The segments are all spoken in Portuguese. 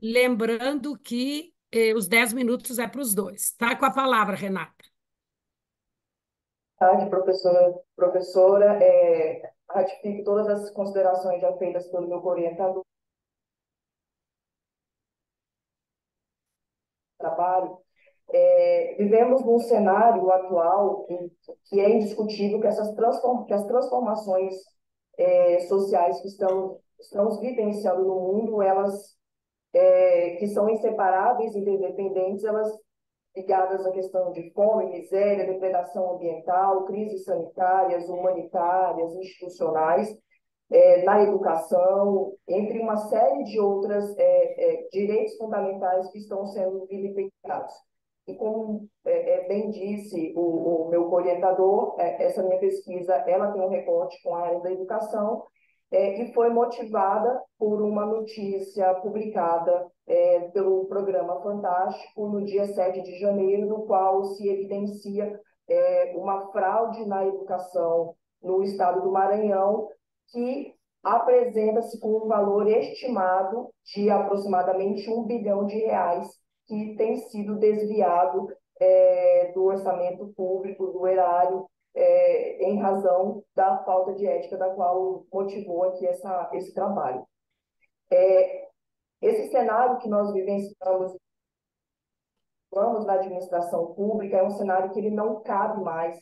lembrando que os 10 minutos é para os dois. Está com a palavra, Renata. Tarde, professora. Professora, ratifico todas as considerações já feitas pelo meu orientador de trabalho. Vivemos num cenário atual que é indiscutível que que as transformações sociais que estamos vivenciando no mundo, elas que são inseparáveis e interdependentes, elas ligadas à questão de fome, miséria, depredação ambiental, crises sanitárias, humanitárias, institucionais, na educação, entre uma série de outras direitos fundamentais que estão sendo vilipendiados. E como bem disse o meu orientador, essa minha pesquisa ela tem um recorte com a área da educação, e foi motivada por uma notícia publicada pelo programa Fantástico no dia 7 de janeiro, no qual se evidencia uma fraude na educação no estado do Maranhão, que apresenta-se com um valor estimado de aproximadamente R$ 1 bilhão, que tem sido desviado do orçamento público, do erário, em razão da falta de ética da qual motivou aqui esse trabalho. Esse cenário que nós vivenciamos na administração pública é um cenário que ele não cabe mais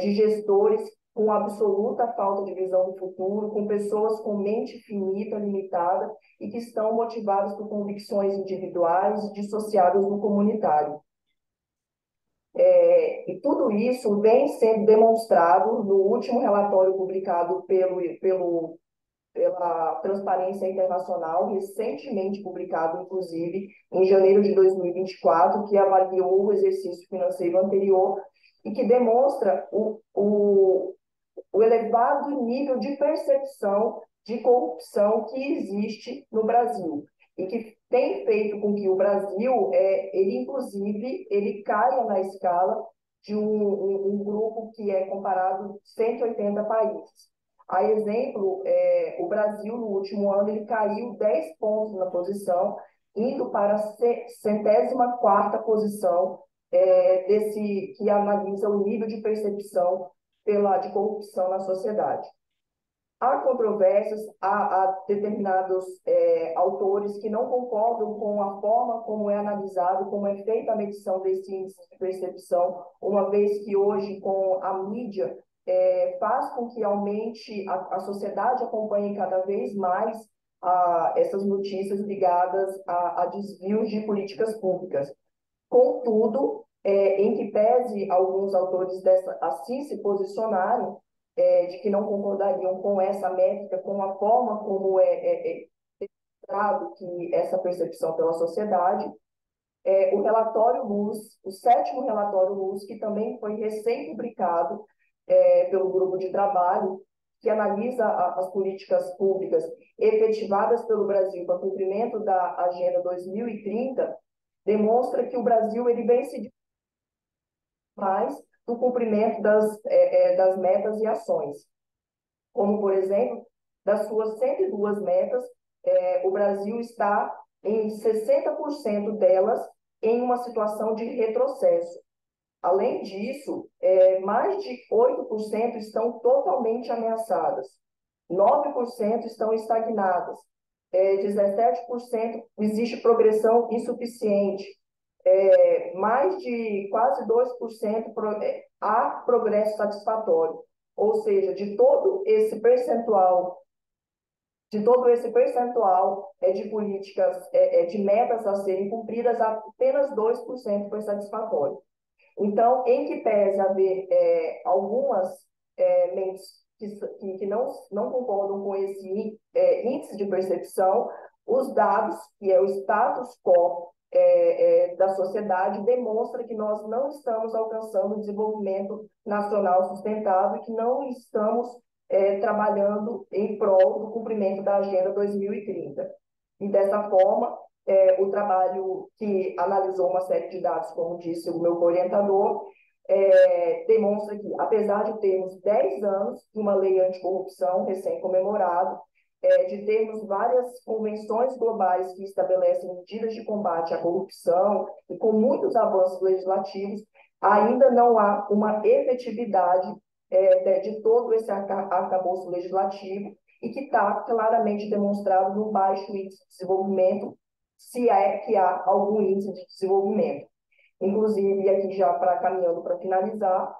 de gestores com absoluta falta de visão do futuro, com pessoas com mente finita, limitada e que estão motivadas por convicções individuais e dissociadas do comunitário. E tudo isso vem sendo demonstrado no último relatório publicado pela Transparência Internacional, recentemente publicado, inclusive, em janeiro de 2024, que avaliou o exercício financeiro anterior e que demonstra o elevado nível de percepção de corrupção que existe no Brasil e que tem feito com que o Brasil, ele caia na escala de um grupo que é comparado a 180 países. A exemplo, o Brasil, no último ano, ele caiu 10 pontos na posição, indo para a 104ª posição que analisa o nível de percepção de corrupção na sociedade. Há controvérsias, há determinados autores que não concordam com a forma como é analisado, como é feita a medição desse índice de percepção, uma vez que hoje, com a mídia, faz com que aumente, a sociedade acompanhe cada vez mais essas notícias ligadas a desvios de políticas públicas. Contudo, em que pese alguns autores assim se posicionarem, de que não concordariam com essa métrica, com a forma como é dado que essa percepção pela sociedade, o relatório Luz, o 7º relatório Luz, que também foi recém-publicado pelo grupo de trabalho, que analisa as políticas públicas efetivadas pelo Brasil para o cumprimento da Agenda 2030, demonstra que o Brasil ele vem se mais do cumprimento das metas e ações. Como, por exemplo, das suas 102 metas, o Brasil está em 60% delas em uma situação de retrocesso. Além disso, mais de 8% estão totalmente ameaçadas, 9% estão estagnadas, 17% existe progressão insuficiente, mais de quase 2% há progresso satisfatório. Ou seja, de todo esse percentual de políticas, de metas a serem cumpridas, apenas 2% foi satisfatório. Então, em que pese haver algumas mentes que não concordam com esse índice de percepção, os dados, que é o status quo da sociedade, demonstra que nós não estamos alcançando o desenvolvimento nacional sustentável e que não estamos trabalhando em prol do cumprimento da Agenda 2030. E dessa forma, o trabalho que analisou uma série de dados, como disse o meu orientador, demonstra que, apesar de termos 10 anos de uma lei anticorrupção recém-comemorado, de termos várias convenções globais que estabelecem medidas de combate à corrupção e com muitos avanços legislativos, ainda não há uma efetividade de todo esse arcabouço legislativo e que está claramente demonstrado no baixo índice de desenvolvimento, se é que há algum índice de desenvolvimento. Inclusive, aqui já caminhando para finalizar,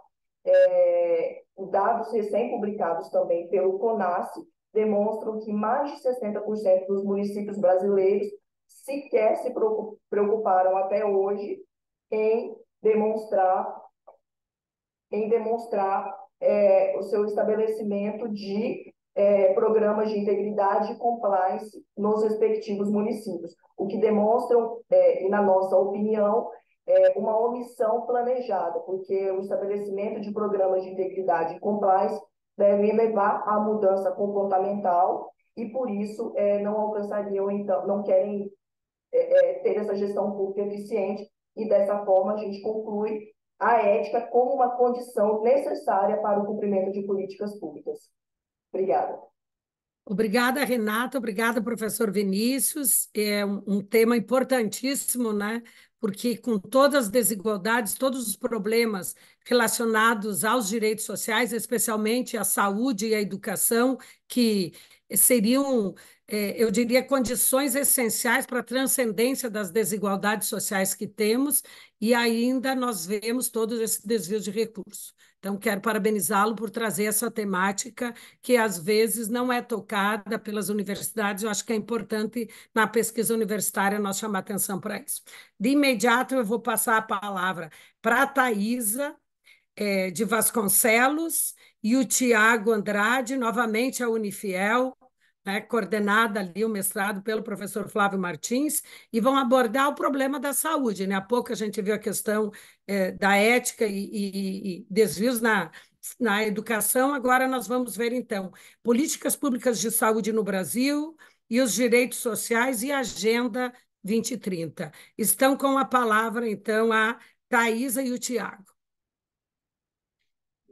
dados recém-publicados também pelo CONAS demonstram que mais de 60% dos municípios brasileiros sequer se preocuparam até hoje em demonstrar, o seu estabelecimento de programas de integridade e compliance nos respectivos municípios, o que demonstram, e na nossa opinião, uma omissão planejada, porque o estabelecimento de programas de integridade e compliance deve levar à mudança comportamental e, por isso, não alcançariam, então, não querem ter essa gestão pública eficiente e, dessa forma, a gente conclui a ética como uma condição necessária para o cumprimento de políticas públicas. Obrigada. Obrigada, Renata. Obrigada, professor Vinícius. É um tema importantíssimo, né? Porque com todas as desigualdades, todos os problemas relacionados aos direitos sociais, especialmente à saúde e à educação, que seriam, eu diria, condições essenciais para a transcendência das desigualdades sociais que temos, e ainda nós vemos todos esses desvios de recursos. Então, quero parabenizá-lo por trazer essa temática que às vezes não é tocada pelas universidades. Eu acho que é importante na pesquisa universitária nós chamar atenção para isso. De imediato, eu vou passar a palavra para a Thaisa, de Vasconcelos, e o Tiago Andrade, novamente a Unifiel, né, coordenada ali o mestrado pelo professor Flávio Martins, e vão abordar o problema da saúde. Né? Há pouco a gente viu a questão da ética e desvios na educação, agora nós vamos ver, então, políticas públicas de saúde no Brasil e os direitos sociais e a Agenda 2030. Estão com a palavra, então, a Thaisa e o Tiago.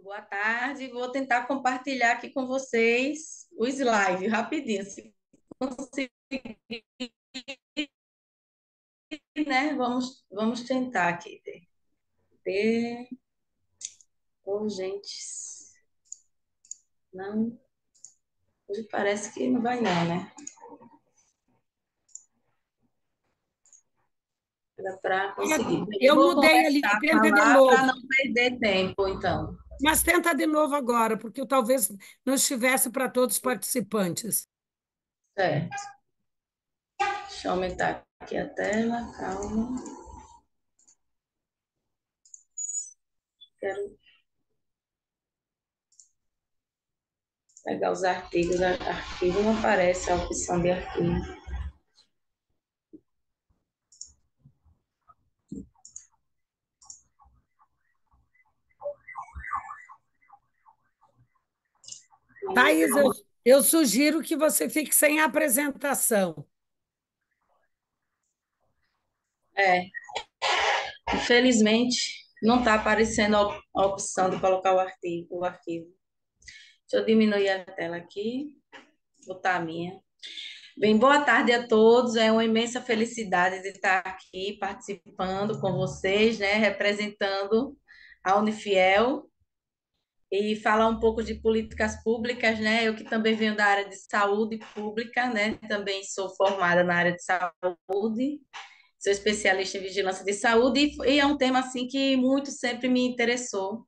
Boa tarde, vou tentar compartilhar aqui com vocês o slide, rapidinho, se conseguir, né? Vamos tentar aqui. Urgentes. Não, hoje parece que não vai não, né? Dá para conseguir. Eu vou mudei ali, começar a tenta de falar para novo. não perder tempo, então. Mas tenta de novo agora, porque eu talvez não estivesse para todos os participantes. Certo. Deixa eu aumentar aqui a tela, calma. Quero pegar os artigos. Arquivo não aparece a opção de arquivo. Thaís, eu sugiro que você fique sem a apresentação. Infelizmente, não está aparecendo a opção de colocar o arquivo. Deixa eu diminuir a tela aqui, botar a minha. Bem, boa tarde a todos. É uma imensa felicidade de estar aqui participando com vocês, né, representando a Unifiel e falar um pouco de políticas públicas, né? Eu que também venho da área de saúde pública, né? Também sou formada na área de saúde, sou especialista em vigilância de saúde e é um tema assim que muito sempre me interessou.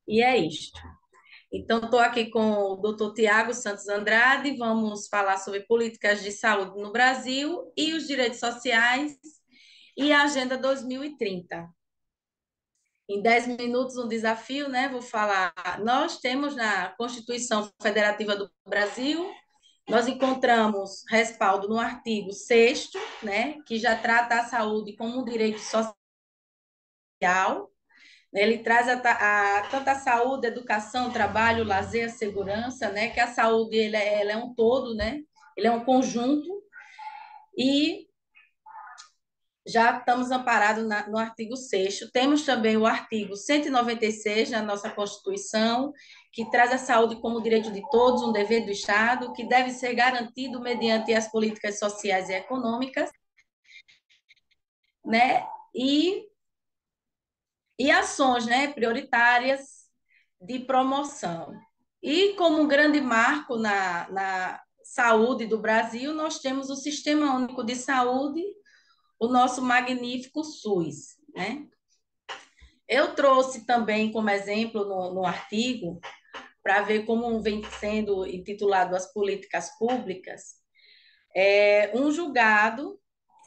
E é isto. Então, estou aqui com o doutor Tiago Santos Andrade, vamos falar sobre políticas de saúde no Brasil e os direitos sociais e a Agenda 2030. Em 10 minutos, um desafio, né? Vou falar. Nós temos na Constituição Federativa do Brasil, nós encontramos respaldo no artigo 6º, né? Que já trata a saúde como um direito social. Ele traz tanto a saúde, a educação, trabalho, lazer, a segurança, né? Que a saúde ela é um todo, né? Ele é um conjunto e já estamos amparados no artigo 6º. Temos também o artigo 196 na nossa Constituição, que traz a saúde como direito de todos, um dever do Estado, que deve ser garantido mediante as políticas sociais e econômicas, né? E ações, né, prioritárias de promoção. E como um grande marco na saúde do Brasil, nós temos o Sistema Único de Saúde, o nosso magnífico SUS, né? Eu trouxe também como exemplo no artigo, para ver como vem sendo intitulado as políticas públicas, um julgado,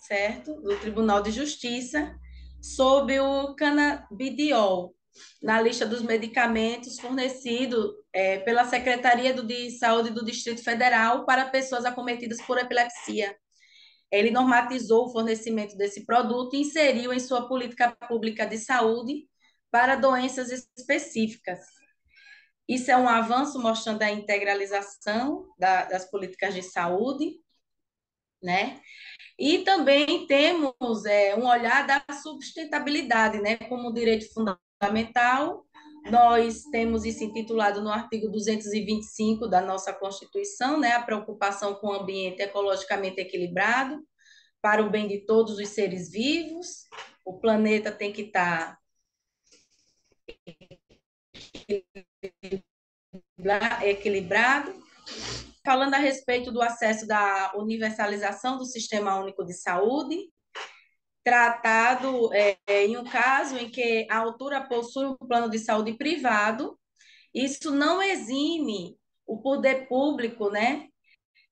certo, do Tribunal de Justiça, sobre o canabidiol, na lista dos medicamentos fornecidos pela Secretaria de Saúde do Distrito Federal para pessoas acometidas por epilepsia. Ele normatizou o fornecimento desse produto e inseriu em sua política pública de saúde para doenças específicas. Isso é um avanço mostrando a integralização das políticas de saúde, né? E também temos um olhar da sustentabilidade, né? Como direito fundamental, nós temos isso intitulado no artigo 225 da nossa Constituição, né? A preocupação com o ambiente ecologicamente equilibrado, para o bem de todos os seres vivos. O planeta tem que estar equilibrado. Falando a respeito do acesso da universalização do Sistema Único de Saúde, tratado em um caso em que a autora possui um plano de saúde privado, isso não exime o poder público, né,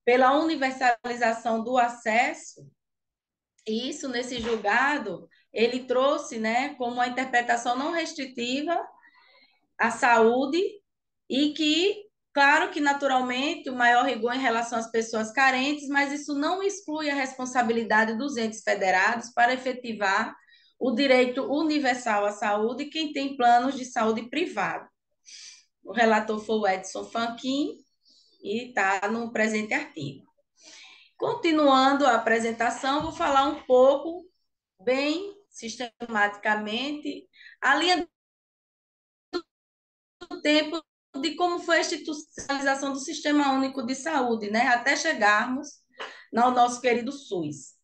pela universalização do acesso. E isso, nesse julgado, ele trouxe, né, como uma interpretação não restritiva à saúde e que, claro que naturalmente, o maior rigor em relação às pessoas carentes, mas isso não exclui a responsabilidade dos entes federados para efetivar o direito universal à saúde quem tem planos de saúde privado. O relator foi o Edson Fachin e está no presente artigo. Continuando a apresentação, vou falar um pouco, bem sistematicamente, a linha do tempo de como foi a institucionalização do Sistema Único de Saúde, né? Até chegarmos no nosso querido SUS.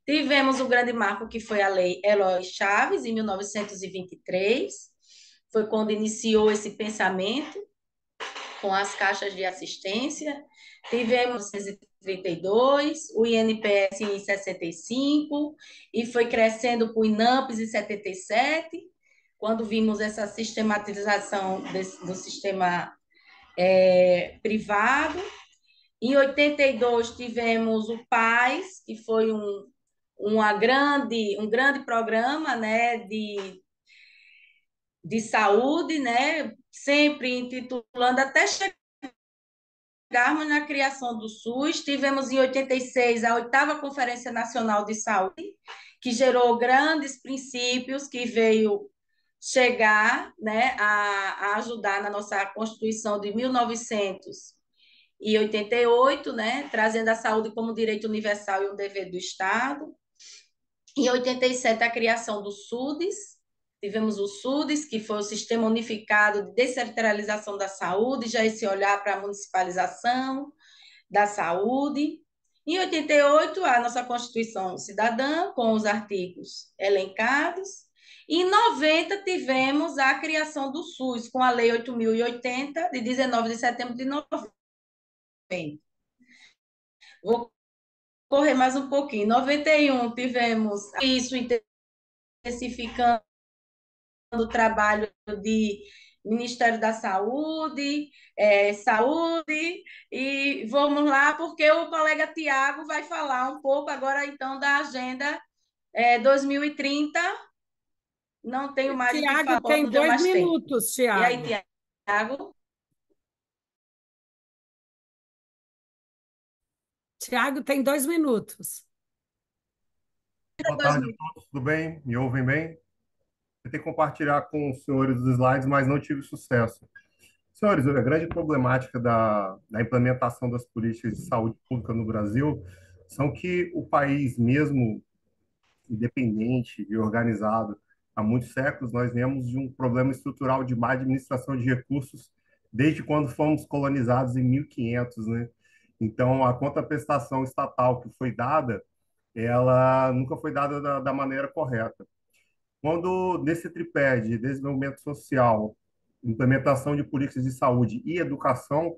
Tivemos o grande marco que foi a Lei Eloy Chaves, em 1923, foi quando iniciou esse pensamento com as caixas de assistência. Tivemos em 1932, o INPS em 65, e foi crescendo para o INAMPS em 77, quando vimos essa sistematização do sistema privado. Em 82, tivemos o PAS, que foi um grande programa, né, de saúde, né, sempre intitulando até chegarmos na criação do SUS. Tivemos em 86 a 8ª Conferência Nacional de Saúde, que gerou grandes princípios, que veio chegar, né, a ajudar na nossa Constituição de 1988, né, trazendo a saúde como direito universal e um dever do Estado. Em 87, a criação do SUDES. Tivemos o SUDES, que foi o Sistema Unificado de Descentralização da Saúde, já esse olhar para a municipalização da saúde. Em 88, a nossa Constituição Cidadã, com os artigos elencados. Em 90, tivemos a criação do SUS, com a Lei 8.080, de 19 de setembro de 90. Vou correr mais um pouquinho. Em 91, tivemos isso intensificando o trabalho de Ministério da Saúde, Saúde, e vamos lá, porque o colega Tiago vai falar um pouco agora, então, da Agenda 2030. Não tenho mais o que Tiago, falar, tem não deu 2 mais tempo. minutos, E aí, Tiago. Tiago? Tiago, tem 2 minutos. Boa tarde a todos, tudo bem? Me ouvem bem? Tentei compartilhar com os senhores os slides, mas não tive sucesso. Senhores, a grande problemática da implementação das políticas de saúde pública no Brasil são que o país, mesmo independente e organizado há muitos séculos, nós viemos de um problema estrutural de má administração de recursos desde quando fomos colonizados em 1500, né? Então, a contraprestação estatal que foi dada, ela nunca foi dada da maneira correta. Quando nesse tripé de desenvolvimento social, implementação de políticas de saúde e educação,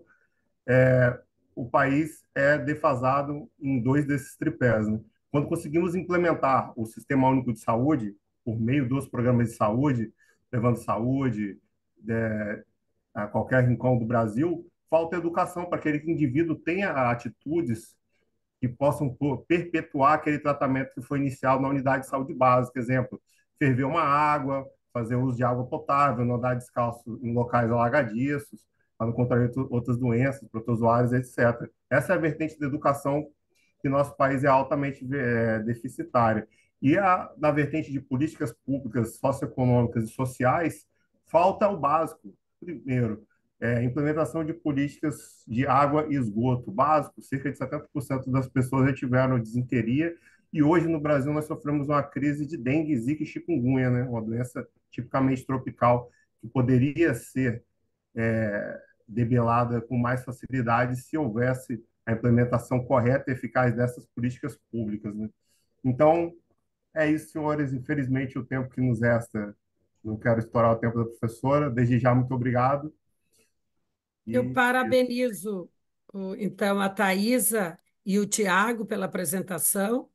o país é defasado em dois desses tripés, né? Quando conseguimos implementar o Sistema Único de Saúde, por meio dos programas de saúde, levando saúde a qualquer rincão do Brasil, falta educação para que aquele indivíduo tenha atitudes que possam perpetuar aquele tratamento que foi iniciado na unidade de saúde básica. Exemplo, ferver uma água, fazer uso de água potável, não andar descalço em locais alagadiços, para não contrair outras doenças, protozoários, etc. Essa é a vertente da educação que nosso país é altamente deficitária. E na vertente de políticas públicas, socioeconômicas e sociais, falta o básico. Primeiro, implementação de políticas de água e esgoto básico. Cerca de 70% das pessoas já tiveram disenteria e hoje no Brasil nós sofremos uma crise de dengue, zika e chikungunya, né? Uma doença tipicamente tropical que poderia ser debelada com mais facilidade se houvesse a implementação correta e eficaz dessas políticas públicas, né? Então, é isso, senhores. Infelizmente, o tempo que nos resta, não quero estourar o tempo da professora. Desde já, muito obrigado. Eu E parabenizo, então, a Thaisa e o Tiago pela apresentação,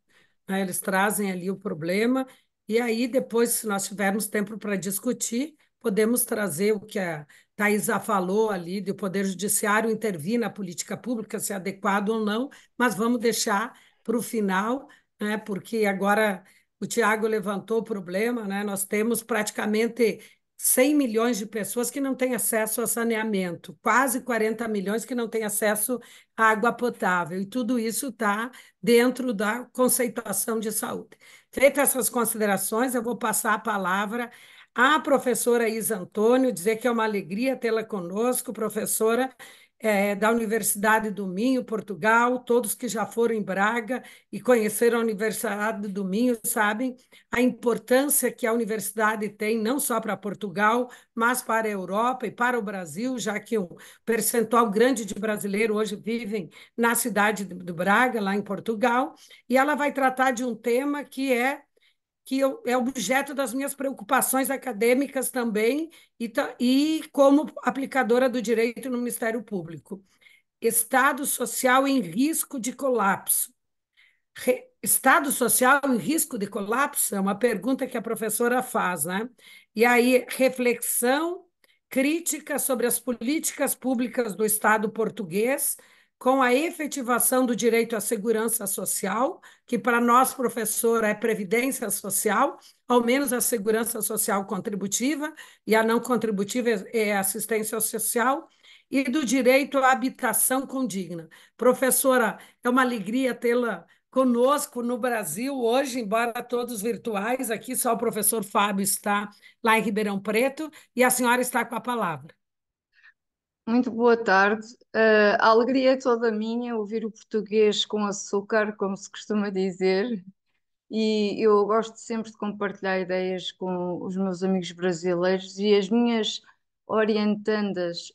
né? Eles trazem ali o problema, e aí depois, se nós tivermos tempo para discutir, podemos trazer o que a Thaisa falou ali, de o Poder Judiciário intervir na política pública, se é adequado ou não, mas vamos deixar para o final, né? Porque agora o Tiago levantou o problema, né? Nós temos praticamente 100 milhões de pessoas que não têm acesso a saneamento, quase 40 milhões que não têm acesso à água potável, e tudo isso está dentro da conceituação de saúde. Feitas essas considerações, eu vou passar a palavra à professora Isa Antônio, dizer que é uma alegria tê-la conosco, professora da Universidade do Minho, Portugal. Todos que já foram em Braga e conheceram a Universidade do Minho sabem a importância que a universidade tem, não só para Portugal, mas para a Europa e para o Brasil, já que um percentual grande de brasileiros hoje vivem na cidade de Braga, lá em Portugal, e ela vai tratar de um tema que é objeto das minhas preocupações acadêmicas também e como aplicadora do direito no Ministério Público. Estado social em risco de colapso. Estado social em risco de colapso? É uma pergunta que a professora faz, né? E aí, reflexão crítica sobre as políticas públicas do Estado português com a efetivação do direito à segurança social, que para nós, professora, é previdência social, ao menos a segurança social contributiva, e a não contributiva é assistência social, e do direito à habitação condigna. Professora, é uma alegria tê-la conosco no Brasil hoje, embora todos virtuais. Aqui só o professor Fábio está lá em Ribeirão Preto e a senhora está com a palavra. Muito boa tarde. A alegria é toda minha ouvir o português com açúcar, como se costuma dizer, e eu gosto sempre de compartilhar ideias com os meus amigos brasileiros e as minhas orientandas,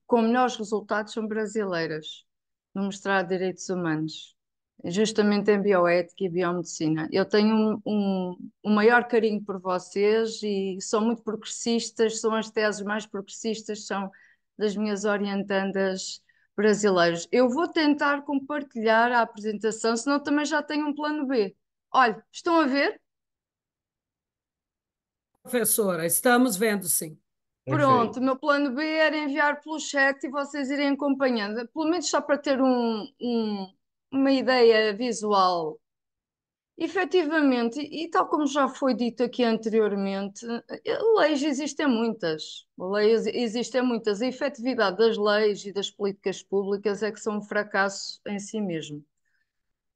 com melhores resultados, são brasileiras, no mestrado de Direitos Humanos, justamente em bioética e biomedicina. Eu tenho um maior carinho por vocês e são muito progressistas, são as teses mais progressistas, são das minhas orientandas brasileiras. Eu vou tentar compartilhar a apresentação, senão também já tenho um plano B. Olha, estão a ver? Professora, estamos vendo, sim. Pronto, o meu plano B era enviar pelo chat e vocês irem acompanhando, pelo menos só para ter uma ideia visual. Efetivamente, e tal como já foi dito aqui anteriormente, leis existem muitas. Leis existem muitas. A efetividade das leis e das políticas públicas é que são um fracasso em si mesmo.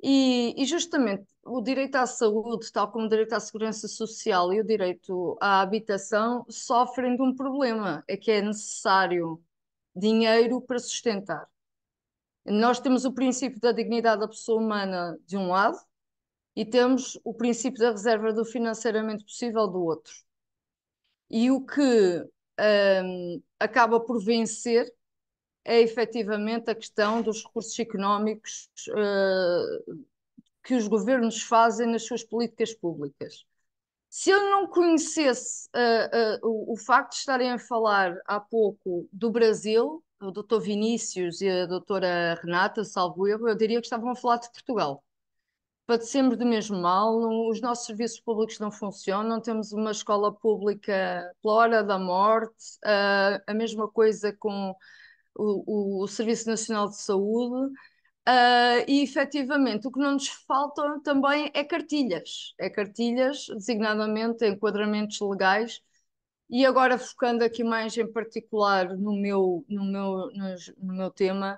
E justamente o direito à saúde, tal como o direito à segurança social e o direito à habitação, sofrem de um problema, é que é necessário dinheiro para sustentar. Nós temos o princípio da dignidade da pessoa humana de um lado e temos o princípio da reserva do financeiramente possível do outro. E o que acaba por vencer é efetivamente a questão dos recursos económicos que os governos fazem nas suas políticas públicas. Se eu não conhecesse o facto de estarem a falar há pouco do Brasil, o Dr. Vinícius e a doutora Renata, salvo erro, eu diria que estavam a falar de Portugal. Padecemos do mesmo mal, os nossos serviços públicos não funcionam, temos uma escola pública pela hora da morte, a mesma coisa com o Serviço Nacional de Saúde. E efetivamente o que não nos falta também é cartilhas, designadamente enquadramentos legais, e agora focando aqui mais em particular no meu tema,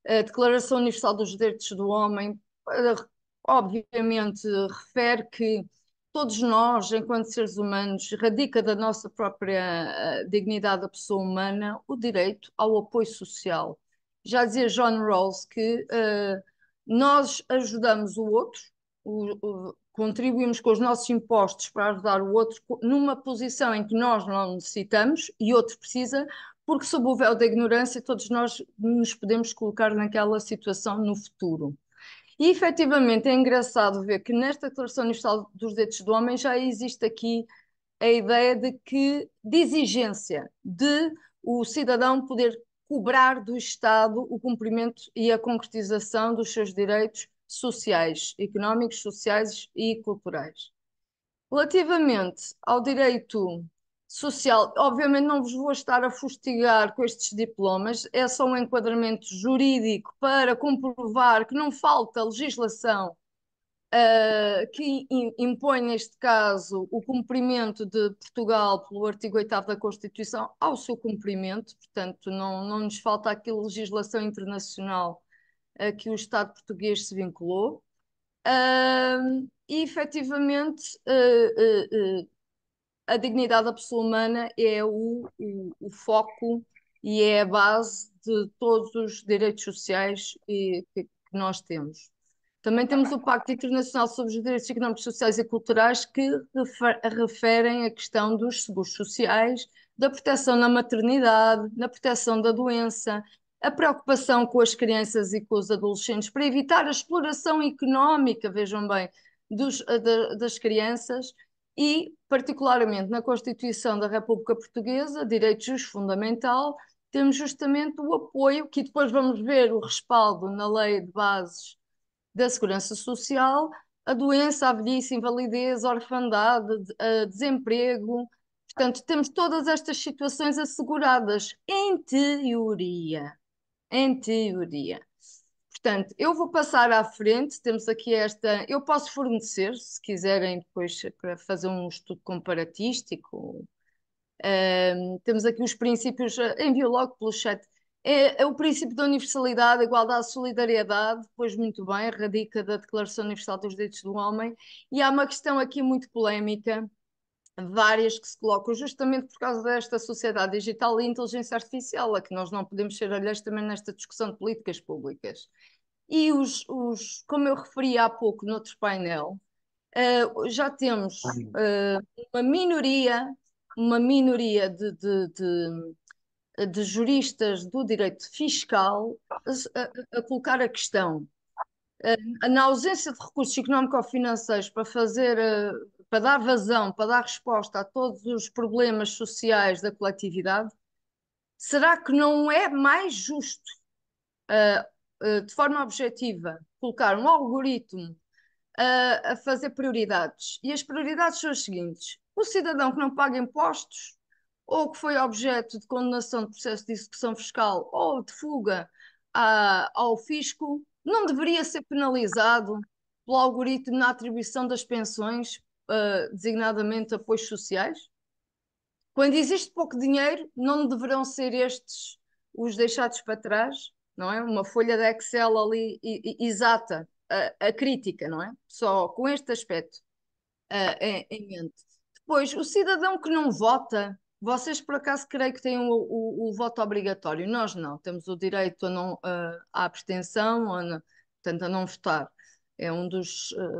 a Declaração Universal dos Direitos do Homem, obviamente refere que todos nós, enquanto seres humanos, radica da nossa própria dignidade da pessoa humana o direito ao apoio social. Já dizia John Rawls que nós ajudamos o outro, contribuímos com os nossos impostos para ajudar o outro numa posição em que nós não necessitamos e outro precisa, porque sob o véu da ignorância todos nós nos podemos colocar naquela situação no futuro. E efetivamente é engraçado ver que nesta Declaração Universal dos Direitos do Homem já existe aqui a ideia de exigência de o cidadão poder cobrar do Estado o cumprimento e a concretização dos seus direitos sociais, económicos, sociais e culturais. Relativamente ao direito social, obviamente não vos vou estar a fustigar com estes diplomas, é só um enquadramento jurídico para comprovar que não falta legislação que impõe, neste caso, o cumprimento de Portugal pelo artigo 8º da Constituição ao seu cumprimento, portanto, não nos falta aqui legislação internacional a que o Estado português se vinculou. E, efetivamente, a dignidade da pessoa humana é o foco e é a base de todos os direitos sociais que nós temos. Também temos o Pacto Internacional sobre os Direitos Económicos, Sociais e Culturais, que referem a questão dos seguros sociais, da proteção na maternidade, na proteção da doença, a preocupação com as crianças e com os adolescentes para evitar a exploração económica, vejam bem, das crianças e, particularmente na Constituição da República Portuguesa, Direito Justo Fundamental, temos justamente o apoio, que depois vamos ver o respaldo na Lei de Bases da Segurança Social, a doença, a velhice, a invalidez, a orfandade, a desemprego. Portanto, temos todas estas situações asseguradas, em teoria. Em teoria. Portanto, eu vou passar à frente, temos aqui esta, eu posso fornecer, se quiserem depois para fazer um estudo comparatístico. Temos aqui os princípios, envio logo pelo chat. É o princípio da universalidade, igualdade, solidariedade, pois muito bem, radica da Declaração Universal dos Direitos do Homem, e há uma questão aqui muito polémica, várias que se colocam justamente por causa desta sociedade digital e inteligência artificial, a que nós não podemos ser alheios também nesta discussão de políticas públicas. E como eu referi há pouco noutro painel, já temos uma minoria de juristas do direito fiscal a colocar a questão. Na ausência de recursos económico-financeiros para dar vazão, para dar resposta a todos os problemas sociais da coletividade, será que não é mais justo, de forma objetiva, colocar um algoritmo a fazer prioridades? E as prioridades são as seguintes: o cidadão que não paga impostos, ou que foi objeto de condenação de processo de execução fiscal ou de fuga ao fisco, não deveria ser penalizado pelo algoritmo na atribuição das pensões, designadamente apoios sociais? Quando existe pouco dinheiro, não deverão ser estes os deixados para trás, não é? Uma folha de Excel ali exata, a crítica, não é? Só com este aspecto em mente. Depois, o cidadão que não vota, vocês por acaso creio que têm o voto obrigatório? Nós não, temos o direito à abstenção, portanto a não votar. É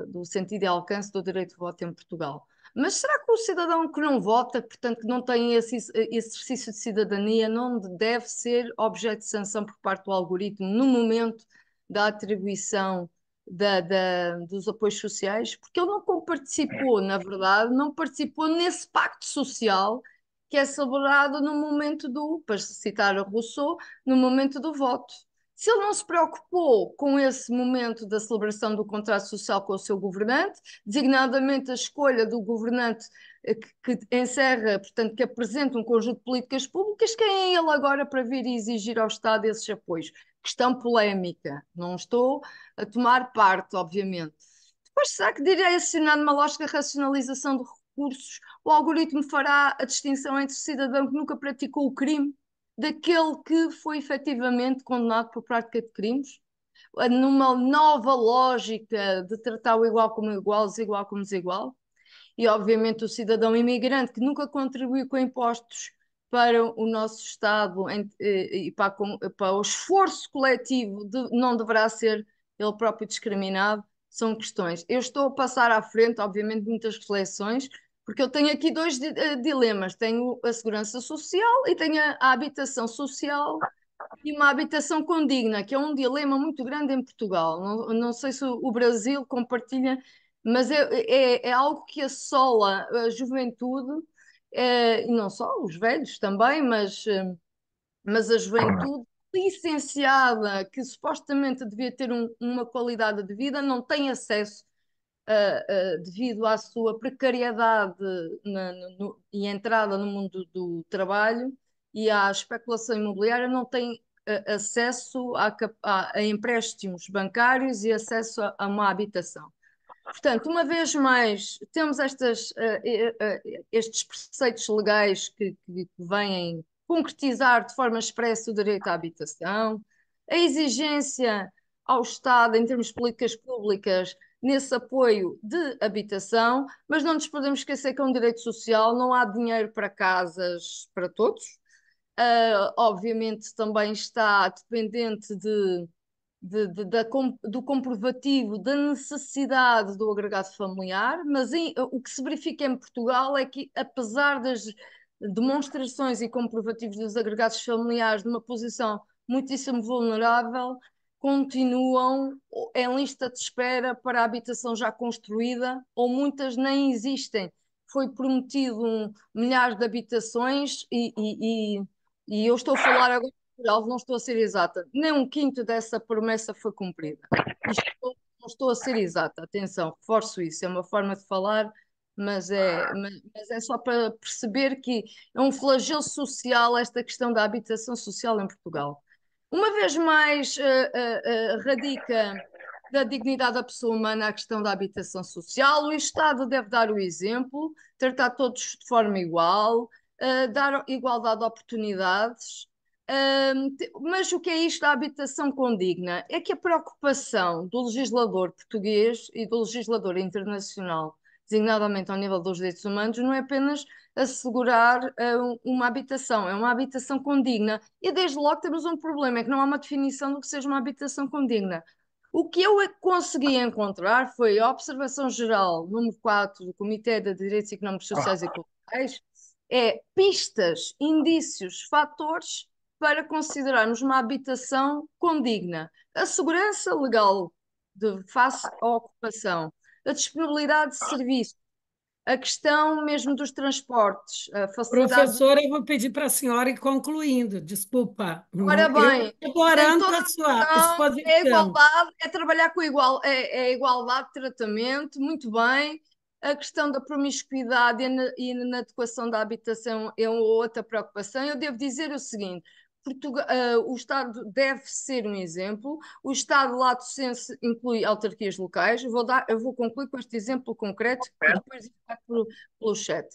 do sentido e alcance do direito de voto em Portugal. Mas será que o cidadão que não vota, portanto, que não tem esse exercício de cidadania, não deve ser objeto de sanção por parte do algoritmo no momento da atribuição dos apoios sociais? Porque ele não participou, na verdade, não participou nesse pacto social que é celebrado no momento para citar a Rousseau, no momento do voto. Se ele não se preocupou com esse momento da celebração do contrato social com o seu governante, designadamente a escolha do governante que encerra, portanto, que apresenta um conjunto de políticas públicas, quem é ele agora para vir exigir ao Estado esses apoios? Questão polémica, não estou a tomar parte, obviamente. Depois, será que direcionado numa lógica de racionalização de recursos, o algoritmo fará a distinção entre o cidadão que nunca praticou o crime daquele que foi efetivamente condenado por prática de crimes? Numa nova lógica de tratar o igual como igual, desigual como desigual? E, obviamente, o cidadão imigrante que nunca contribuiu com impostos para o nosso Estado e para o esforço coletivo não deverá ser ele próprio discriminado, são questões. Eu estou a passar à frente, obviamente, muitas reflexões, porque eu tenho aqui dois dilemas. Tenho a segurança social e tenho a habitação social e uma habitação condigna, que é um dilema muito grande em Portugal. Não sei se o Brasil compartilha, mas é algo que assola a juventude, e não só os velhos também, mas a juventude licenciada, que supostamente devia ter uma qualidade de vida, não tem acesso devido à sua precariedade e entrada no mundo do trabalho e à especulação imobiliária, não tem acesso a empréstimos bancários e acesso a uma habitação. Portanto, uma vez mais, temos estes preceitos legais que vêm concretizar de forma expressa o direito à habitação, a exigência ao Estado, em termos de políticas públicas, nesse apoio de habitação, mas não nos podemos esquecer que é um direito social, não há dinheiro para casas para todos. Obviamente também está dependente do comprovativo da necessidade do agregado familiar, mas o que se verifica em Portugal é que, apesar das demonstrações e comprovativos dos agregados familiares numa posição muitíssimo vulnerável, continuam em lista de espera para a habitação já construída, ou muitas nem existem. Foi prometido milhares de habitações e eu estou a falar agora por algo, não estou a ser exata. Nem um quinto dessa promessa foi cumprida. Não estou a ser exata, atenção, reforço isso, é uma forma de falar, mas é só para perceber que é um flagelo social esta questão da habitação social em Portugal. Uma vez mais, radica da dignidade da pessoa humana a questão da habitação social. O Estado deve dar o exemplo, tratar todos de forma igual, dar igualdade de oportunidades. Mas o que é isto da habitação condigna? É que a preocupação do legislador português e do legislador internacional, designadamente ao nível dos direitos humanos, não é apenas assegurar uma habitação, é uma habitação condigna. E desde logo temos um problema, é que não há uma definição do que seja uma habitação condigna. O que eu consegui encontrar foi a Observação Geral número 4 do Comitê de Direitos Económicos, Sociais e Culturais, pistas, indícios, fatores para considerarmos uma habitação condigna. A segurança legal face à ocupação, a disponibilidade de serviços, a questão mesmo dos transportes, a facilidade. Professora, eu vou pedir para a senhora ir concluindo, desculpa. Ora Eu bem, estou tem adorando toda a a sua razão, é exposição. igualdade, é trabalhar com igualdade de tratamento, muito bem. A questão da promiscuidade e a inadequação da habitação é outra preocupação. Eu devo dizer o seguinte: o Estado deve ser um exemplo. O Estado, lato sensu, inclui autarquias locais. Eu vou concluir com este exemplo concreto, que depois vai pelo chat.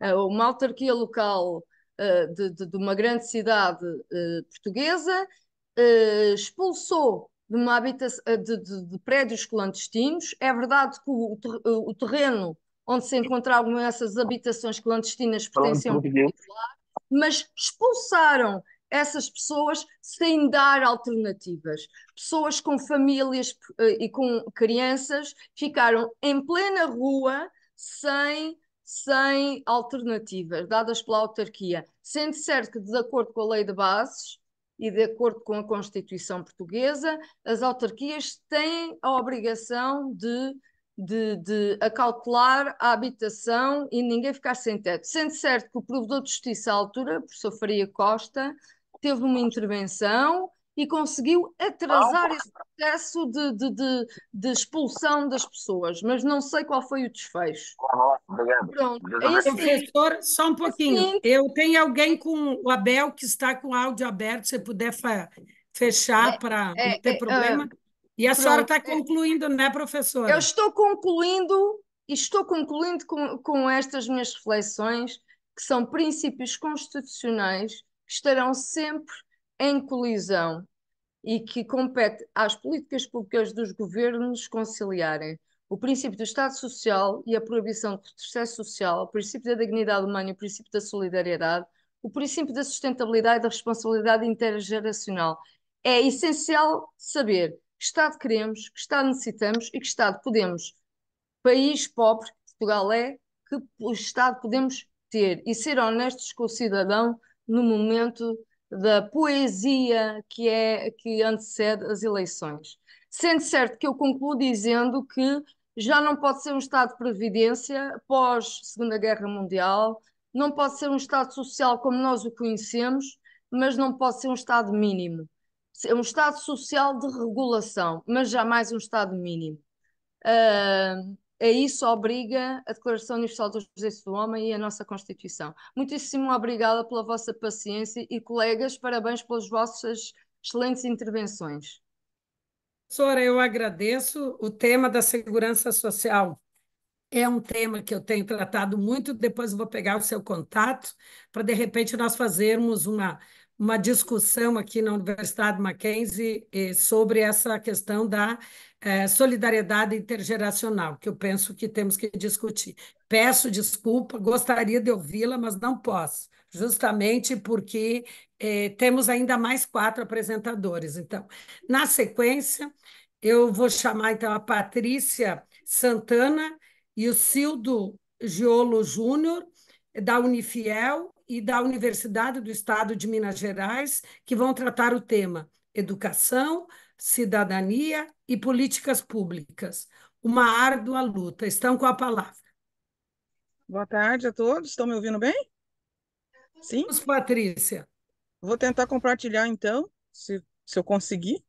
Uma autarquia local de uma grande cidade portuguesa expulsou de uma de prédios clandestinos. É verdade que o terreno onde se encontravam essas habitações clandestinas pertenciam, mas expulsaram essas pessoas sem dar alternativas. Pessoas com famílias e com crianças ficaram em plena rua sem sem alternativas dadas pela autarquia, sendo certo que, de acordo com a lei de bases e de acordo com a Constituição portuguesa, as autarquias têm a obrigação de acautelar a habitação e ninguém ficar sem teto. Sendo certo que o provedor de justiça à altura, o professor Faria Costa, teve uma intervenção e conseguiu atrasar esse processo de expulsão das pessoas, mas não sei qual foi o desfecho. Pronto, é assim. Professor, só um pouquinho. Assim, Eu tenho alguém com o Abel que está com o áudio aberto, se puder fechar para não ter problema. E a senhora está concluindo, né, eu professora? estou concluindo e estou concluindo com estas minhas reflexões, que são princípios constitucionais que estarão sempre em colisão e que compete às políticas públicas dos governos conciliarem o princípio do Estado Social e a proibição do retrocesso social, o princípio da dignidade humana e o princípio da solidariedade, o princípio da sustentabilidade e da responsabilidade intergeracional. É essencial saber que Estado queremos, que Estado necessitamos e que Estado podemos. País pobre, Portugal é, que o Estado podemos ter e ser honestos com o cidadão no momento da poesia que antecede as eleições. Sendo certo que eu concluo dizendo que já não pode ser um Estado de previdência pós Segunda Guerra Mundial, não pode ser um Estado social como nós o conhecemos, mas não pode ser um Estado mínimo. É um Estado social de regulação, mas jamais um Estado mínimo. A isso obriga a Declaração Universal dos Direitos do Homem e a nossa Constituição. Muitíssimo obrigada pela vossa paciência e, colegas, parabéns pelas vossas excelentes intervenções. Professora, eu agradeço. O tema da segurança social é um tema que eu tenho tratado muito. Depois eu vou pegar o seu contato para, de repente, nós fazermos uma discussão aqui na Universidade Mackenzie sobre essa questão da solidariedade intergeracional, que eu penso que temos que discutir. Peço desculpa, gostaria de ouvi-la, mas não posso, justamente porque temos ainda mais 4 apresentadores. Então, na sequência, eu vou chamar então a Patrícia Santana e o Cildo Giolo Júnior, da Unifiel e da Universidade do Estado de Minas Gerais, que vão tratar o tema educação, cidadania e políticas públicas. Uma árdua luta. Estão com a palavra. Boa tarde a todos. Estão me ouvindo bem? Sim? Vamos, Patrícia. Vou tentar compartilhar, então, se eu conseguir.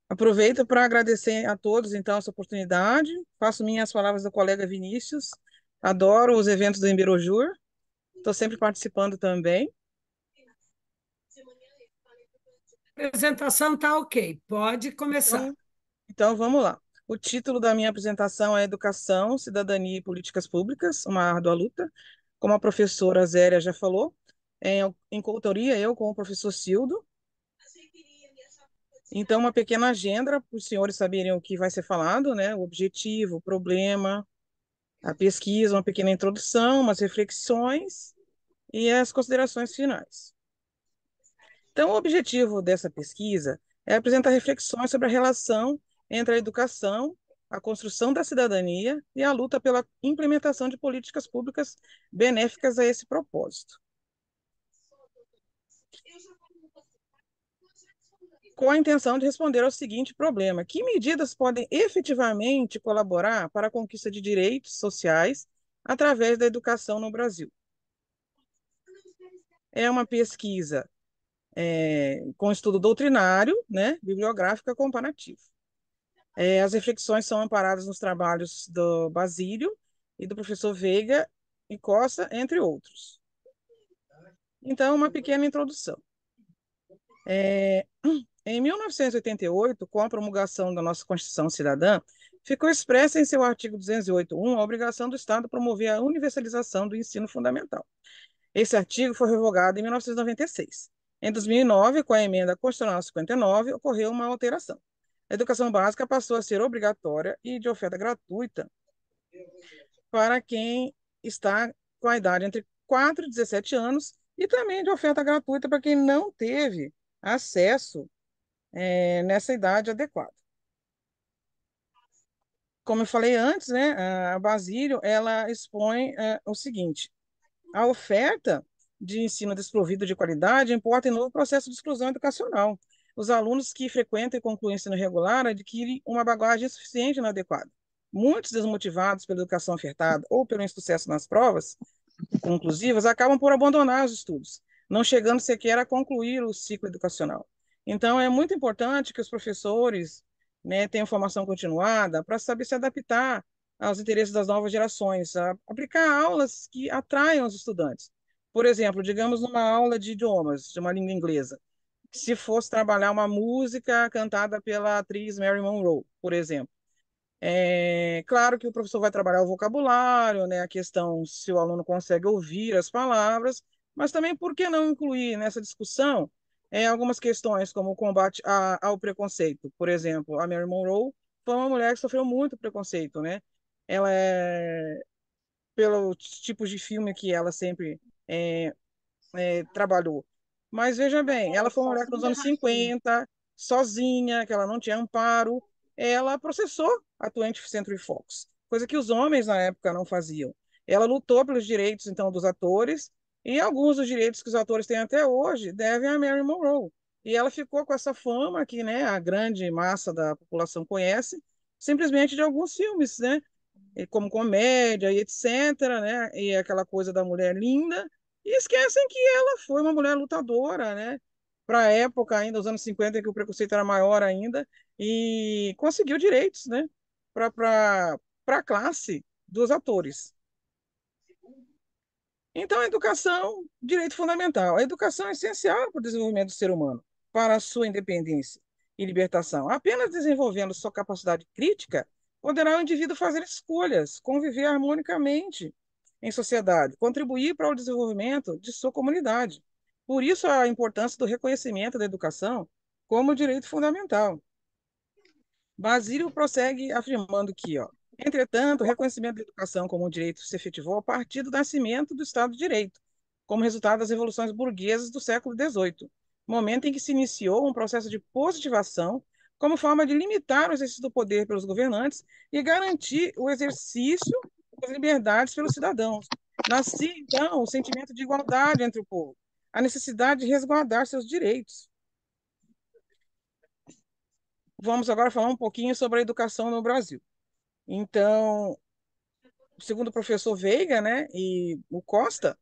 Aproveito para agradecer a todos, então, essa oportunidade. Faço minhas palavras do colega Vinícius. Adoro os eventos do Embirojur. Estou sempre participando também. A apresentação está ok. Pode começar. Então, vamos lá. O título da minha apresentação é Educação, Cidadania e Políticas Públicas, uma árdua luta. Como a professora Zélia já falou, em coautoria eu com o professor Cildo. Então, uma pequena agenda para os senhores saberem o que vai ser falado, né? O objetivo, o problema, a pesquisa, uma pequena introdução, umas reflexões e as considerações finais. Então, o objetivo dessa pesquisa é apresentar reflexões sobre a relação entre a educação, a construção da cidadania e a luta pela implementação de políticas públicas benéficas a esse propósito. Com a intenção de responder ao seguinte problema: que medidas podem efetivamente colaborar para a conquista de direitos sociais através da educação no Brasil? É uma pesquisa com estudo doutrinário, né, bibliográfico e comparativo. As reflexões são amparadas nos trabalhos do Basílio e do professor Veiga e Costa, entre outros. Então, uma pequena introdução. Em 1988, com a promulgação da nossa Constituição Cidadã, ficou expressa em seu artigo 208.1 a obrigação do Estado promover a universalização do ensino fundamental. Esse artigo foi revogado em 1996. Em 2009, com a emenda constitucional 59, ocorreu uma alteração. A educação básica passou a ser obrigatória e de oferta gratuita para quem está com a idade entre 4 e 17 anos e também de oferta gratuita para quem não teve acesso nessa idade adequada. como eu falei antes, né, a Basílio, ela expõe o seguinte: a oferta de ensino desprovido de qualidade importa em novo processo de exclusão educacional. Os alunos que frequentam e concluem ensino regular adquirem uma bagagem insuficiente e inadequada. Muitos desmotivados pela educação ofertada ou pelo insucesso nas provas conclusivas acabam por abandonar os estudos, não chegando sequer a concluir o ciclo educacional. Então, é muito importante que os professores, né, tenham formação continuada para saber se adaptar aos interesses das novas gerações, aplicar aulas que atraiam os estudantes. Por exemplo, digamos numa aula de idiomas, de uma língua inglesa, se fosse trabalhar uma música cantada pela atriz Mary Monroe, por exemplo. É claro que o professor vai trabalhar o vocabulário, né, a questão se o aluno consegue ouvir as palavras, mas também por que não incluir nessa discussão algumas questões como o combate ao preconceito. Por exemplo, a Mary Monroe foi uma mulher que sofreu muito preconceito, né? Ela é, pelo tipo de filme que ela sempre é, trabalhou. Mas veja bem, ela foi uma mulher que nos anos 50, sozinha, que ela não tinha amparo, ela processou a 20th Century Fox, coisa que os homens na época não faziam. Ela lutou pelos direitos, então, dos atores, e alguns dos direitos que os atores têm até hoje devem a Mary Monroe. E ela ficou com essa fama que, né, a grande massa da população conhece, simplesmente de alguns filmes, né? E como comédia e etc., né? E aquela coisa da mulher linda, e esquecem que ela foi uma mulher lutadora, né? Para a época ainda, os anos 50, em que o preconceito era maior ainda, e conseguiu direitos, né? Para a classe dos atores. Então, a educação, direito fundamental. A educação é essencial para o desenvolvimento do ser humano, para a sua independência e libertação. Apenas desenvolvendo sua capacidade crítica, poderá o indivíduo fazer escolhas, conviver harmonicamente em sociedade, contribuir para o desenvolvimento de sua comunidade. Por isso, a importância do reconhecimento da educação como direito fundamental. Basílio prossegue afirmando que, ó, entretanto, o reconhecimento da educação como um direito se efetivou a partir do nascimento do Estado de Direito, como resultado das revoluções burguesas do século XVIII, momento em que se iniciou um processo de positivação como forma de limitar o exercício do poder pelos governantes e garantir o exercício das liberdades pelos cidadãos. Nascia, então, o sentimento de igualdade entre o povo, a necessidade de resguardar seus direitos. Vamos agora falar um pouquinho sobre a educação no Brasil. Então, segundo o professor Veiga, né, e o Costa,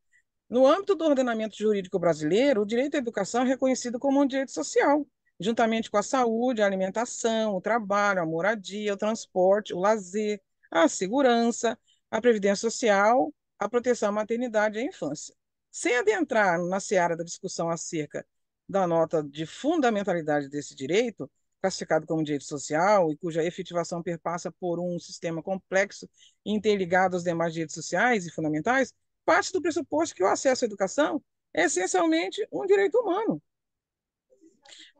no âmbito do ordenamento jurídico brasileiro, o direito à educação é reconhecido como um direito social, juntamente com a saúde, a alimentação, o trabalho, a moradia, o transporte, o lazer, a segurança, a previdência social, a proteção à maternidade e à infância. Sem adentrar na seara da discussão acerca da nota de fundamentalidade desse direito, classificado como direito social e cuja efetivação perpassa por um sistema complexo e interligado aos demais direitos sociais e fundamentais, parte do pressuposto que o acesso à educação é essencialmente um direito humano.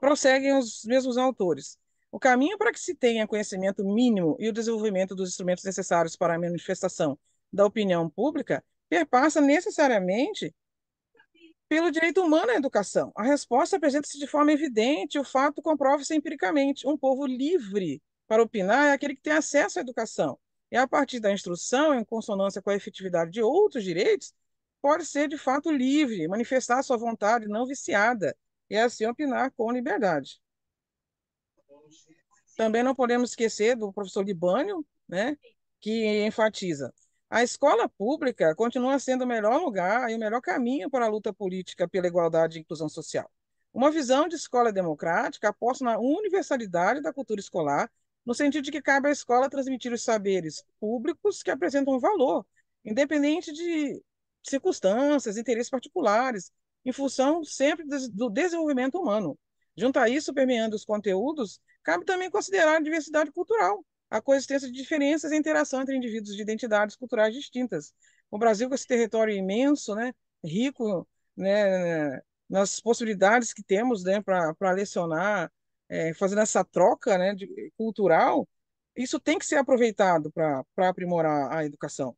Prosseguem os mesmos autores. O caminho para que se tenha conhecimento mínimo e o desenvolvimento dos instrumentos necessários para a manifestação da opinião pública perpassa necessariamente pelo direito humano à educação. A resposta apresenta-se de forma evidente, o fato comprova-se empiricamente. Um povo livre para opinar é aquele que tem acesso à educação. E a partir da instrução, em consonância com a efetividade de outros direitos, pode ser de fato livre, manifestar sua vontade não viciada e assim opinar com liberdade. Também não podemos esquecer do professor Libânio, né, que enfatiza: a escola pública continua sendo o melhor lugar e o melhor caminho para a luta política pela igualdade e inclusão social. Uma visão de escola democrática aposta na universalidade da cultura escolar, no sentido de que cabe à escola transmitir os saberes públicos que apresentam valor, independente de circunstâncias, interesses particulares, em função sempre do desenvolvimento humano. Junto a isso, permeando os conteúdos, cabe também considerar a diversidade cultural, a coexistência de diferenças e a interação entre indivíduos de identidades culturais distintas. O Brasil, com esse território imenso, né, rico, né, nas possibilidades que temos, né, para lecionar, fazendo essa troca, né, cultural, isso tem que ser aproveitado para aprimorar a educação.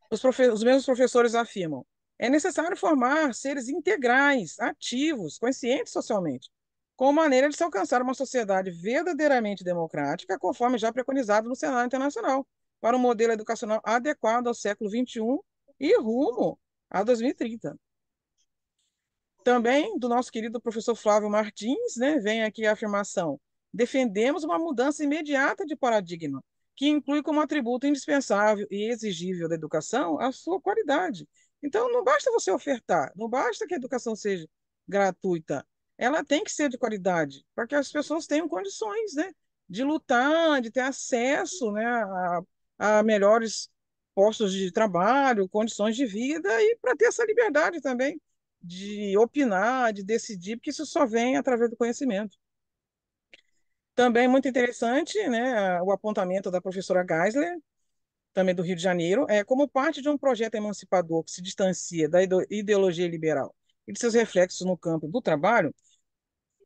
Os mesmos professores afirmam: é necessário formar seres integrais, ativos, conscientes socialmente, como maneira de se alcançar uma sociedade verdadeiramente democrática, conforme já preconizado no cenário internacional, para um modelo educacional adequado ao século XXI e rumo a 2030. Também do nosso querido professor Flávio Martins, né, vem aqui a afirmação: defendemos uma mudança imediata de paradigma, que inclui como atributo indispensável e exigível da educação a sua qualidade. Então, não basta você ofertar, não basta que a educação seja gratuita, ela tem que ser de qualidade, para que as pessoas tenham condições, né, de lutar, de ter acesso, né, a melhores postos de trabalho, condições de vida e para ter essa liberdade também de opinar, de decidir, porque isso só vem através do conhecimento. Também muito interessante, né, o apontamento da professora Geisler, também do Rio de Janeiro, como parte de um projeto emancipador que se distancia da ideologia liberal e de seus reflexos no campo do trabalho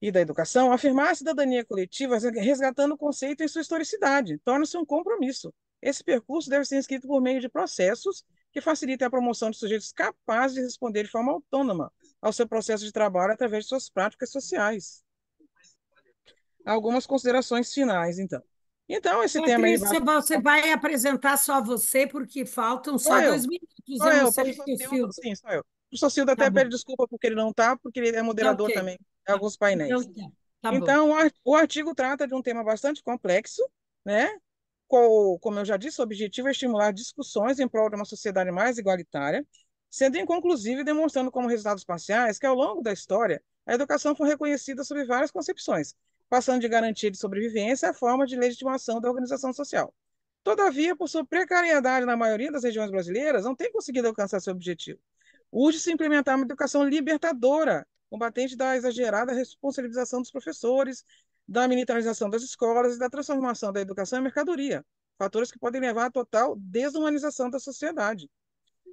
e da educação, afirmar a cidadania coletiva resgatando o conceito em sua historicidade, torna-se um compromisso. Esse percurso deve ser inscrito por meio de processos que facilitem a promoção de sujeitos capazes de responder de forma autônoma ao seu processo de trabalho através de suas práticas sociais. Algumas considerações finais, então. Então, esse tema aí... Patrícia, você vai apresentar só você, porque faltam Sou só eu, 2 minutos. sou Eu não eu, sei professor se o Sildo, Silvio... sim, sou eu. O professor Sildo Tá até pede bom, desculpa porque ele não está, porque ele é tá moderador ok. também em Tá. alguns Então, painéis. tá bom. Então, o artigo trata de um tema bastante complexo, né? Como eu já disse, o objetivo é estimular discussões em prol de uma sociedade mais igualitária, sendo inconclusivo e demonstrando como resultados parciais que, ao longo da história, a educação foi reconhecida sob várias concepções, passando de garantia de sobrevivência à forma de legitimação da organização social. Todavia, por sua precariedade na maioria das regiões brasileiras, não tem conseguido alcançar seu objetivo. Urge-se implementar uma educação libertadora, combatente da exagerada responsabilização dos professores, da militarização das escolas e da transformação da educação em mercadoria, fatores que podem levar à total desumanização da sociedade.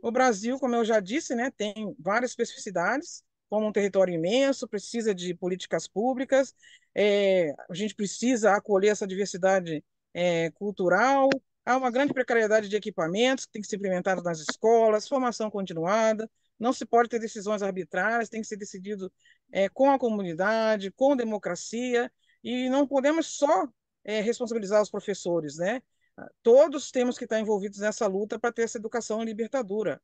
O Brasil, como eu já disse, né, tem várias especificidades, como um território imenso, precisa de políticas públicas, a gente precisa acolher essa diversidade cultural, há uma grande precariedade de equipamentos que tem que ser implementado nas escolas, formação continuada, não se pode ter decisões arbitrárias, tem que ser decidido com a comunidade, com democracia, e não podemos só responsabilizar os professores, né? Todos temos que estar envolvidos nessa luta para ter essa educação libertadora,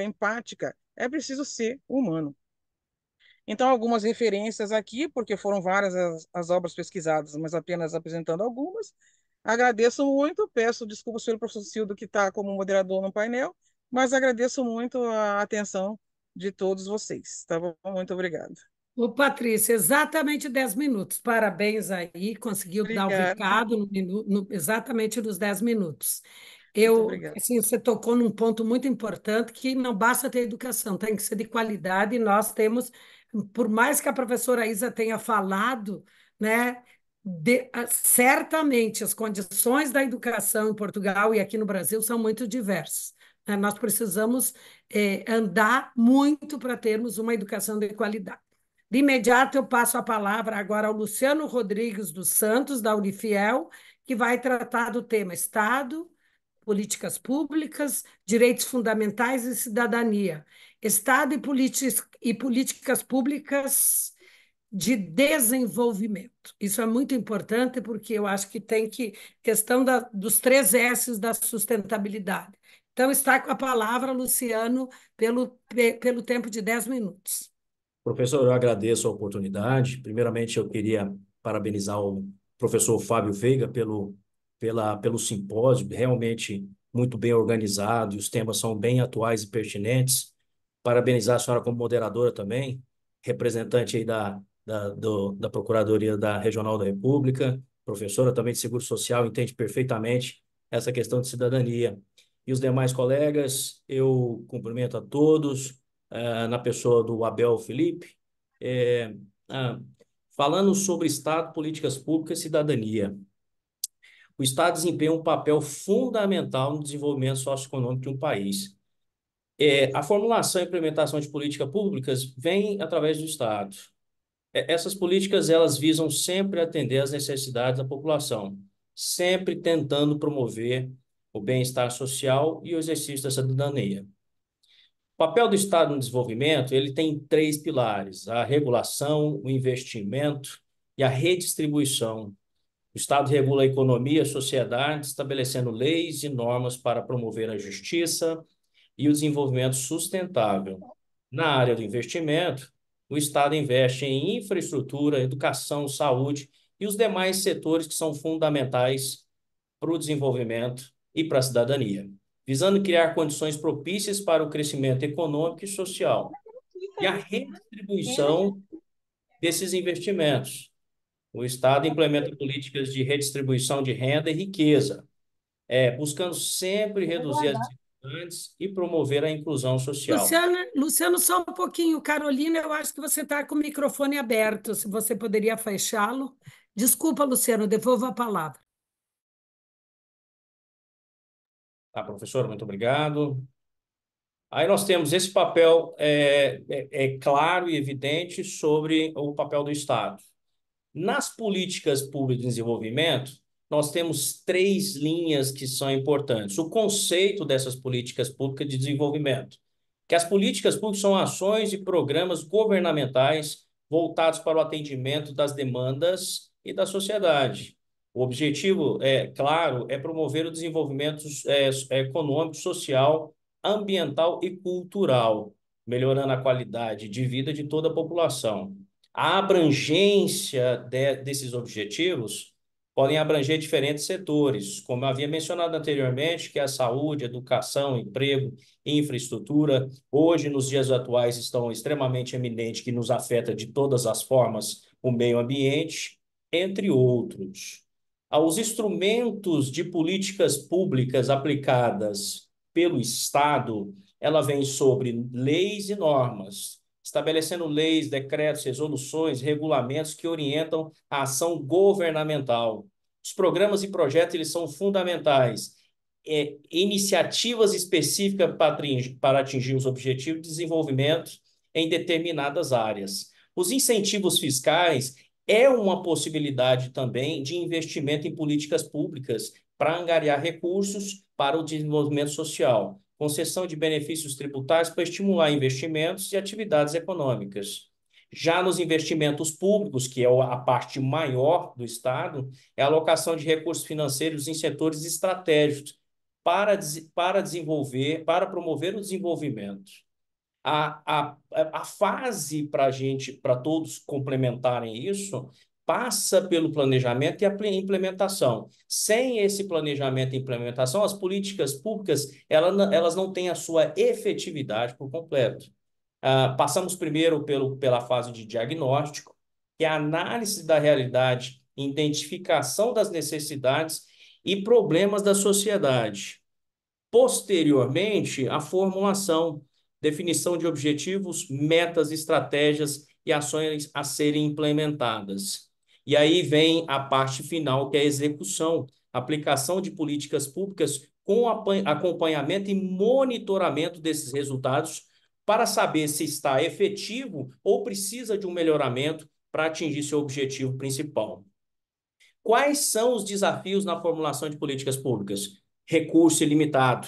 empática. É preciso ser humano. Então, algumas referências aqui, porque foram várias as obras pesquisadas, mas apenas apresentando algumas. Agradeço muito, peço desculpas pelo professor Cildo, que está como moderador no painel, mas agradeço muito a atenção de todos vocês. Tá bom? Muito obrigada. Ô, Patrícia, exatamente 10 minutos. Parabéns aí, conseguiu dar o Obrigada, recado exatamente nos 10 minutos. muito obrigada. Assim, você tocou num ponto muito importante que não basta ter educação, tem que ser de qualidade, e nós temos, por mais que a professora Isa tenha falado, né, certamente as condições da educação em Portugal e aqui no Brasil são muito diversas, né? Nós precisamos andar muito para termos uma educação de qualidade. De imediato, eu passo a palavra agora ao Luciano Rodrigues dos Santos, da Unifiel, que vai tratar do tema Estado, políticas públicas, direitos fundamentais e cidadania. Estado e políticas públicas de desenvolvimento. Isso é muito importante porque eu acho que tem questão dos 3 S's da sustentabilidade. Então, está com a palavra, Luciano, pelo tempo de 10 minutos. Professor, eu agradeço a oportunidade. Primeiramente, eu queria parabenizar o professor Fábio Veiga pelo simpósio, realmente muito bem organizado, e os temas são bem atuais e pertinentes. Parabenizar a senhora como moderadora também, representante aí da Procuradoria da Regional da República, professora também de Seguro Social, entende perfeitamente essa questão de cidadania. E os demais colegas, eu cumprimento a todos, na pessoa do Abel Felipe, é, ah, falando sobre Estado, políticas públicas e cidadania. O Estado desempenha um papel fundamental no desenvolvimento socioeconômico de um país. A formulação e implementação de políticas públicas vem através do Estado. Essas políticas, elas visam sempre atender às necessidades da população, sempre tentando promover o bem-estar social e o exercício da cidadania. papel do Estado no desenvolvimento, ele tem três pilares: a regulação, o investimento e a redistribuição. O Estado regula a economia, a sociedade, estabelecendo leis e normas para promover a justiça e o desenvolvimento sustentável. Na área do investimento, o Estado investe em infraestrutura, educação, saúde e os demais setores que são fundamentais para o desenvolvimento e para a cidadania, visando criar condições propícias para o crescimento econômico e social e a redistribuição desses investimentos. O Estado implementa políticas de redistribuição de renda e riqueza, buscando sempre reduzir as desigualdades e promover a inclusão social. Luciano, só um pouquinho. Carolina, eu acho que você está com o microfone aberto. Se você poderia fechá-lo. Desculpa, Luciano, devolvo a palavra. Tá, professor, muito obrigado. Aí nós temos esse papel claro e evidente sobre o papel do Estado. Nas políticas públicas de desenvolvimento, nós temos três linhas que são importantes. O conceito dessas políticas públicas de desenvolvimento, que as políticas públicas são ações e programas governamentais voltados para o atendimento das demandas e da sociedade. O objetivo, claro, é promover o desenvolvimento econômico, social, ambiental e cultural, melhorando a qualidade de vida de toda a população. A abrangência desses objetivos podem abranger diferentes setores, como eu havia mencionado anteriormente, que é a saúde, educação, emprego, infraestrutura. Hoje, nos dias atuais, estão extremamente eminentes, que nos afeta de todas as formas o meio ambiente, entre outros. Os instrumentos de políticas públicas aplicadas pelo Estado, ela vem sobre leis e normas, estabelecendo leis, decretos, resoluções, regulamentos que orientam a ação governamental. Os programas e projetos, eles são fundamentais. Iniciativas específicas para atingir os objetivos de desenvolvimento em determinadas áreas. Os incentivos fiscais é uma possibilidade também de investimento em políticas públicas para angariar recursos para o desenvolvimento social. Concessão de benefícios tributários para estimular investimentos e atividades econômicas. Já nos investimentos públicos, que é a parte maior do Estado, é a alocação de recursos financeiros em setores estratégicos para promover o desenvolvimento. A fase para todos complementarem isso, passa pelo planejamento e a implementação. Sem esse planejamento e implementação, as políticas públicas elas não têm a sua efetividade por completo. Passamos primeiro pela fase de diagnóstico, que é a análise da realidade, identificação das necessidades e problemas da sociedade. Posteriormente, a formulação, definição de objetivos, metas, estratégias e ações a serem implementadas. E aí vem a parte final, que é a execução, aplicação de políticas públicas com acompanhamento e monitoramento desses resultados para saber se está efetivo ou precisa de um melhoramento para atingir seu objetivo principal. Quais são os desafios na formulação de políticas públicas? Recurso ilimitado.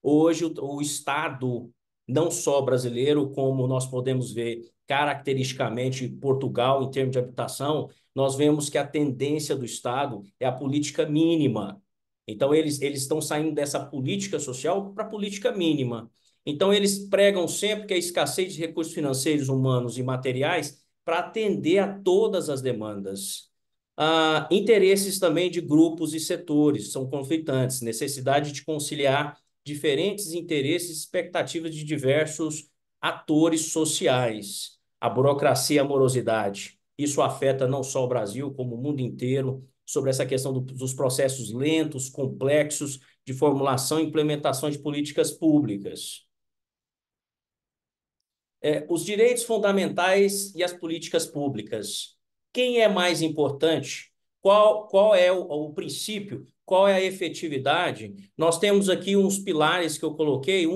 Hoje, o Estado, não só brasileiro, como nós podemos ver caracteristicamente Portugal, em termos de habitação, nós vemos que a tendência do Estado é a política mínima. Então, eles estão saindo dessa política social para a política mínima. Então, eles pregam sempre que a escassez de recursos financeiros, humanos e materiais para atender a todas as demandas. Interesses também de grupos e setores são conflitantes, necessidade de conciliar diferentes interesses e expectativas de diversos atores sociais. A burocracia e a morosidade. Isso afeta não só o Brasil, como o mundo inteiro, sobre essa questão dos processos lentos, complexos, de formulação e implementação de políticas públicas. Os direitos fundamentais e as políticas públicas. Quem é mais importante? Qual é o princípio? Qual é a efetividade? Nós temos aqui uns pilares que eu coloquei,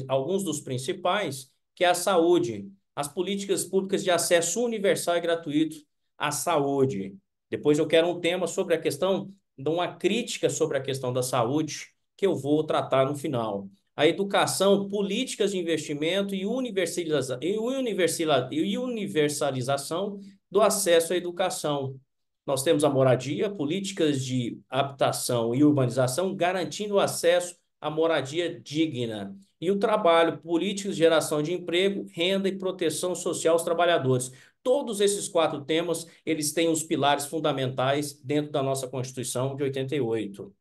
alguns dos principais, que é a saúde. As políticas públicas de acesso universal e gratuito à saúde. Depois eu quero um tema sobre a questão, uma crítica sobre a questão da saúde, que eu vou tratar no final. A educação, políticas de investimento e universalização do acesso à educação. Nós temos a moradia, políticas de habitação e urbanização, garantindo o acesso à moradia digna. E o trabalho, políticas de geração de emprego, renda e proteção social aos trabalhadores. Todos esses 4 temas, eles têm os pilares fundamentais dentro da nossa Constituição de 88.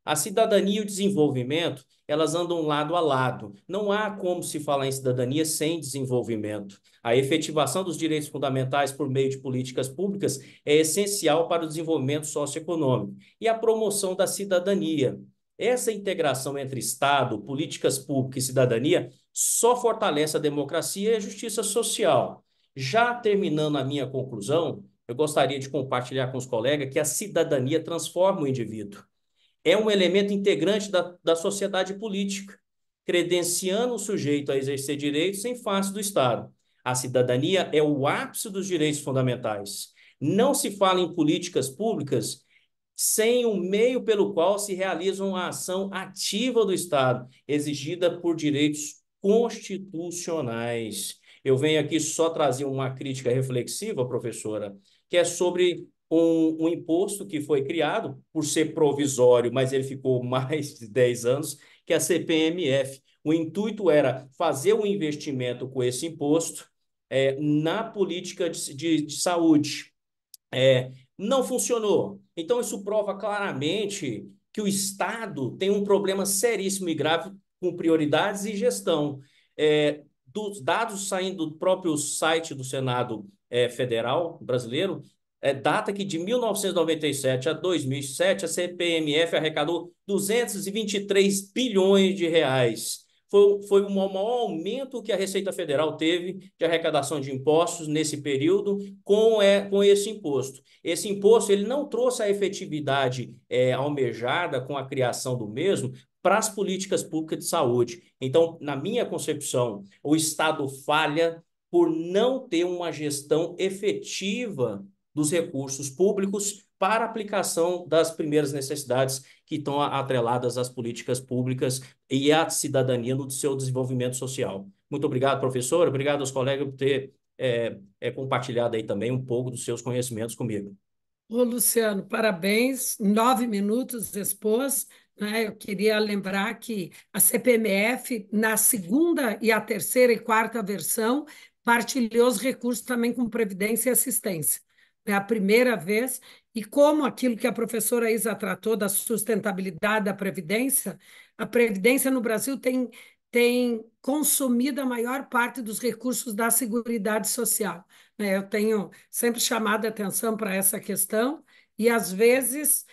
A cidadania e o desenvolvimento, elas andam lado a lado. Não há como se falar em cidadania sem desenvolvimento. A efetivação dos direitos fundamentais por meio de políticas públicas é essencial para o desenvolvimento socioeconômico e a promoção da cidadania. Essa integração entre Estado, políticas públicas e cidadania só fortalece a democracia e a justiça social. Já terminando a minha conclusão, eu gostaria de compartilhar com os colegas que a cidadania transforma o indivíduo. É um elemento integrante da sociedade política, credenciando o sujeito a exercer direitos em face do Estado. A cidadania é o ápice dos direitos fundamentais. Não se fala em políticas públicas sem o meio pelo qual se realiza uma ação ativa do Estado, exigida por direitos constitucionais. Eu venho aqui só trazer uma crítica reflexiva, professora, que é sobre um imposto que foi criado por ser provisório, mas ele ficou mais de 10 anos, que é a CPMF. O intuito era fazer um investimento com esse imposto na política de saúde. Não funcionou. Então, isso prova claramente que o Estado tem um problema seríssimo e grave com prioridades e gestão. Dos dados saindo do próprio site do Senado Federal brasileiro, data que de 1997 a 2007 a CPMF arrecadou 223 bilhões de reais. Foi o maior aumento que a Receita Federal teve de arrecadação de impostos nesse período com esse imposto. Esse imposto ele não trouxe a efetividade almejada com a criação do mesmo para as políticas públicas de saúde. Então, na minha concepção, o Estado falha por não ter uma gestão efetiva dos recursos públicos para aplicação das primeiras necessidades que estão atreladas às políticas públicas e à cidadania no seu desenvolvimento social. Muito obrigado, professor. Obrigado aos colegas por ter compartilhado aí também um pouco dos seus conhecimentos comigo. Ô, Luciano, parabéns. 9 minutos expôs, né? Eu queria lembrar que a CPMF, na segunda e a terceira e quarta versão, partilhou os recursos também com Previdência e Assistência. É a primeira vez, e como aquilo que a professora Isa tratou da sustentabilidade da Previdência, a Previdência no Brasil tem consumido a maior parte dos recursos da Seguridade Social. Eu tenho sempre chamado a atenção para essa questão, e às vezes,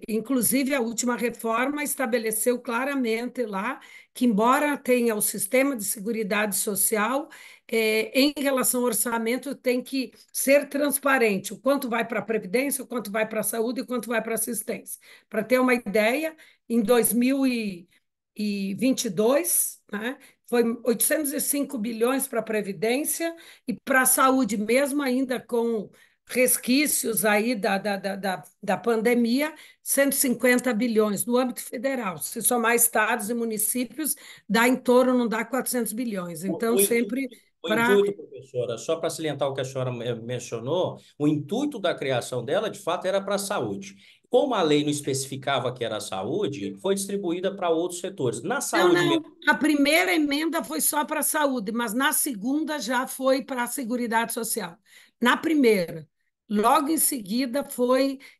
inclusive a última reforma estabeleceu claramente lá que, embora tenha o sistema de Seguridade Social, em relação ao orçamento, tem que ser transparente, o quanto vai para a Previdência, o quanto vai para a saúde e o quanto vai para a assistência. Para ter uma ideia, em 2022, né, foi 805 bilhões para a Previdência e para a saúde, mesmo ainda com resquícios aí da pandemia, 150 bilhões no âmbito federal. Se somar estados e municípios, dá em torno, não dá 400 bilhões. Então, sempre... O intuito, professora, só para salientar o que a senhora mencionou, o intuito da criação dela, de fato, era para a saúde. Como a lei não especificava que era a saúde, foi distribuída para outros setores. Na saúde Não, mesmo. a primeira emenda foi só para a saúde, mas na segunda já foi para a Seguridade Social. Na primeira, logo em seguida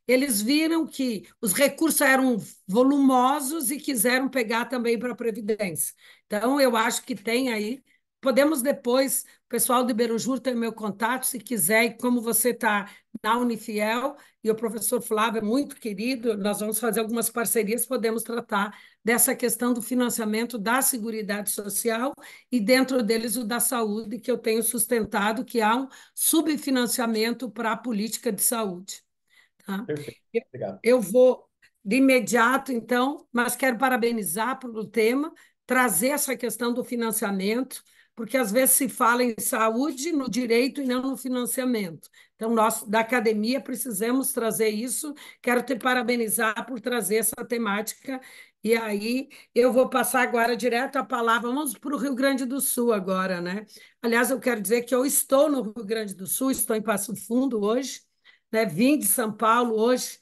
eles viram que os recursos eram volumosos e quiseram pegar também para a Previdência. Então, eu acho que tem aí. Podemos depois, o pessoal de Berujur tem meu contato, se quiser, e como você está na Unifiel, e o professor Flávio é muito querido, nós vamos fazer algumas parcerias, podemos tratar dessa questão do financiamento da Seguridade Social e dentro deles o da saúde, que eu tenho sustentado, que há um subfinanciamento para a política de saúde. Tá? Perfeito, obrigado. Eu vou de imediato, então, mas quero parabenizar pelo tema, trazer essa questão do financiamento, porque às vezes se fala em saúde, no direito e não no financiamento. Então, nós, da academia, precisamos trazer isso. Quero te parabenizar por trazer essa temática E aí eu vou passar agora direto a palavra. Vamos para o Rio Grande do Sul agora, né? Aliás, eu quero dizer que eu estou no Rio Grande do Sul, estou em Passo Fundo hoje, né? Vim de São Paulo hoje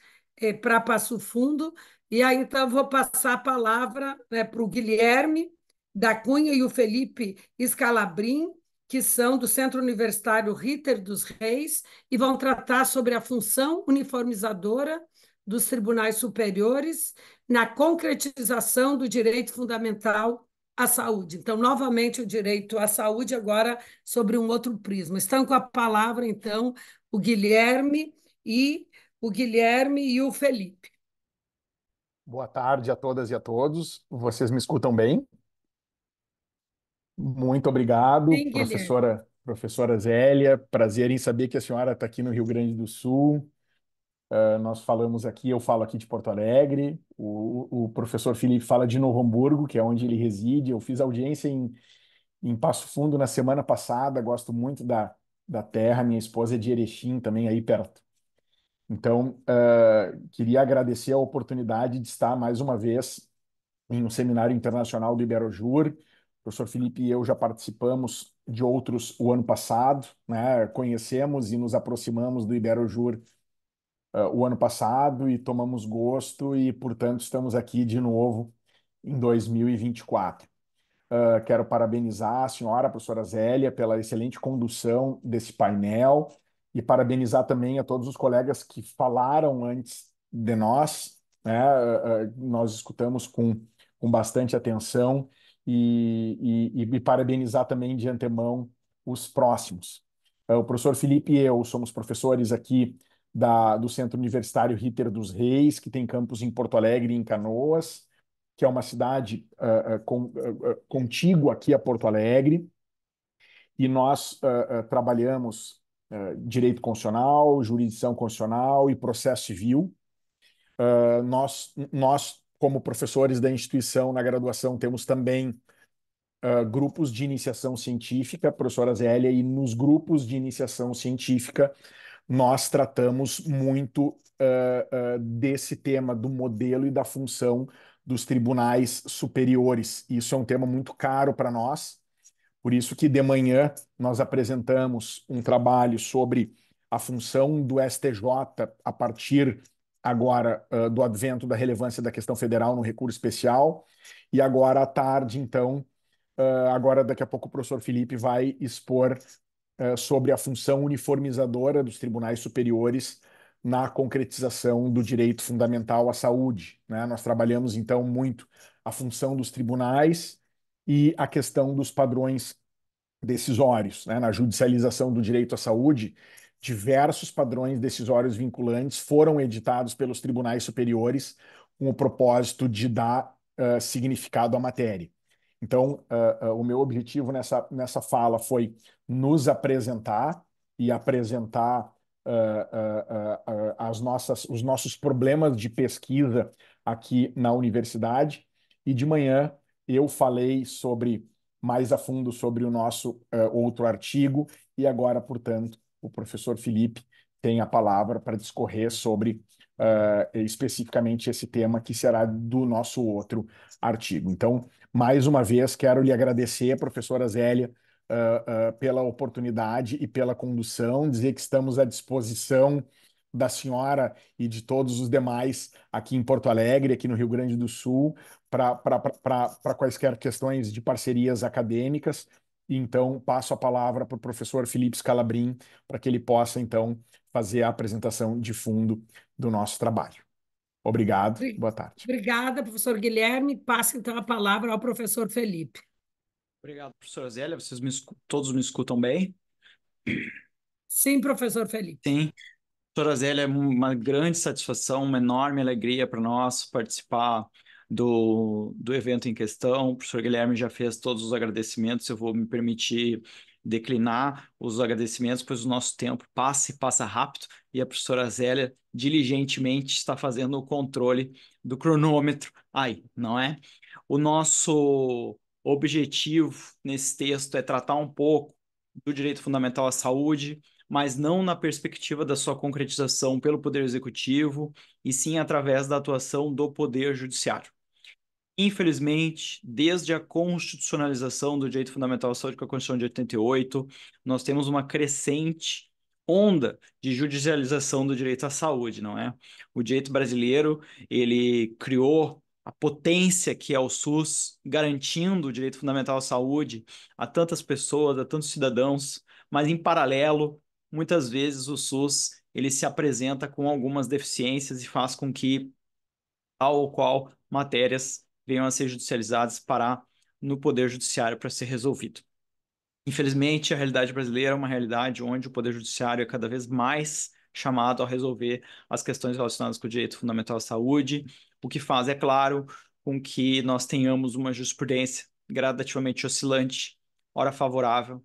para Passo Fundo, e aí então eu vou passar a palavra, né, para o Guilherme da Cunha e o Felipe Scalabrin, que são do Centro Universitário Ritter dos Reis, e vão tratar sobre a função uniformizadora dos tribunais superiores na concretização do direito fundamental à saúde. Então, novamente, o direito à saúde, agora sobre um outro prisma. Estão com a palavra, então, o Guilherme e o Felipe. Boa tarde a todas e a todos. Vocês me escutam bem? Muito obrigado, Sim, Guilherme. professora Zélia. Prazer em saber que a senhora está aqui no Rio Grande do Sul. Nós falamos aqui, eu falo aqui de Porto Alegre. O professor Felipe fala de Novo Hamburgo, que é onde ele reside. Eu fiz audiência em Passo Fundo na semana passada. Gosto muito da terra. Minha esposa é de Erechim, também aí perto. Então, queria agradecer a oportunidade de estar mais uma vez em um seminário internacional do Iberojur. O professor Felipe e eu já participamos de outros o ano passado, né? Conhecemos e nos aproximamos do Iberojur o ano passado e tomamos gosto e, portanto, estamos aqui de novo em 2024. Quero parabenizar a senhora, a professora Zélia, pela excelente condução desse painel e parabenizar também a todos os colegas que falaram antes de nós, né? Nós escutamos com bastante atenção e parabenizar também de antemão os próximos. O professor Felipe e eu somos professores aqui do Centro Universitário Ritter dos Reis, que tem campus em Porto Alegre e em Canoas, que é uma cidade contígua aqui a Porto Alegre, e nós trabalhamos direito constitucional, jurisdição constitucional e processo civil. Nós, como professores da instituição na graduação, temos também grupos de iniciação científica, professora Zélia, e nos grupos de iniciação científica nós tratamos muito desse tema do modelo e da função dos tribunais superiores. Isso é um tema muito caro para nós, por isso que de manhã nós apresentamos um trabalho sobre a função do STJ a partir agora do advento da relevância da questão federal no recurso especial, e agora à tarde, então, agora daqui a pouco o professor Felipe vai expor sobre a função uniformizadora dos tribunais superiores na concretização do direito fundamental à saúde, né? Nós trabalhamos, então, muito a função dos tribunais e a questão dos padrões decisórios, né? Na judicialização do direito à saúde, diversos padrões decisórios vinculantes foram editados pelos tribunais superiores com o propósito de dar significado à matéria. Então, o meu objetivo nessa fala foi nos apresentar e apresentar os nossos problemas de pesquisa aqui na universidade. E de manhã eu falei mais a fundo sobre o nosso outro artigo, e agora, portanto, o professor Felipe tem a palavra para discorrer sobre especificamente esse tema que será do nosso outro artigo. Então, mais uma vez, quero lhe agradecer, professora Zélia, pela oportunidade e pela condução, dizer que estamos à disposição da senhora e de todos os demais aqui em Porto Alegre, aqui no Rio Grande do Sul, para quaisquer questões de parcerias acadêmicas. Então, passo a palavra para o professor Felipe Scalabrin, para que ele possa, então, fazer a apresentação de fundo do nosso trabalho. Obrigado, boa tarde. Obrigada, professor Guilherme. Passa, então, a palavra ao professor Felipe. Obrigado, professora Zélia. Todos me escutam bem? Sim, professor Felipe. Sim. Professora Zélia, é uma grande satisfação, uma enorme alegria para nós participar do evento em questão. O professor Guilherme já fez todos os agradecimentos, eu vou me permitir declinar os agradecimentos, pois o nosso tempo passa rápido, e a professora Zélia diligentemente está fazendo o controle do cronômetro aí, não é? O nosso objetivo nesse texto é tratar um pouco do direito fundamental à saúde, mas não na perspectiva da sua concretização pelo Poder Executivo, e sim através da atuação do Poder Judiciário. Infelizmente, desde a constitucionalização do direito fundamental à saúde com a Constituição de 88, nós temos uma crescente onda de judicialização do direito à saúde, não é? O direito brasileiro, ele criou a potência que é o SUS, garantindo o direito fundamental à saúde a tantas pessoas, a tantos cidadãos, mas em paralelo, muitas vezes o SUS, ele se apresenta com algumas deficiências e faz com que tal ou qual matérias venham a ser judicializadas para no Poder Judiciário para ser resolvido. Infelizmente, a realidade brasileira é uma realidade onde o Poder Judiciário é cada vez mais chamado a resolver as questões relacionadas com o direito fundamental à saúde, o que faz, é claro, com que nós tenhamos uma jurisprudência gradativamente oscilante, ora favorável,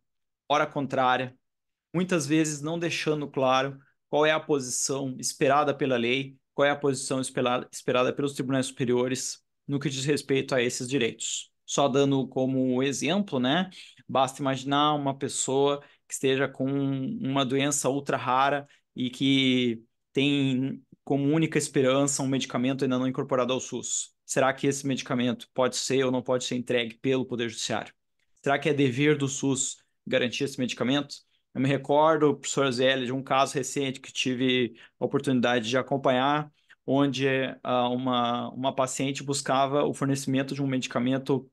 ora contrária, muitas vezes não deixando claro qual é a posição esperada pela lei, qual é a posição esperada pelos tribunais superiores no que diz respeito a esses direitos. Só dando como exemplo, né? Basta imaginar uma pessoa que esteja com uma doença ultra rara e que tem como única esperança um medicamento ainda não incorporado ao SUS. Será que esse medicamento pode ser ou não pode ser entregue pelo Poder Judiciário? Será que é dever do SUS garantir esse medicamento? Eu me recordo, professor Zélio, de um caso recente que tive a oportunidade de acompanhar, onde uma paciente buscava o fornecimento de um medicamento,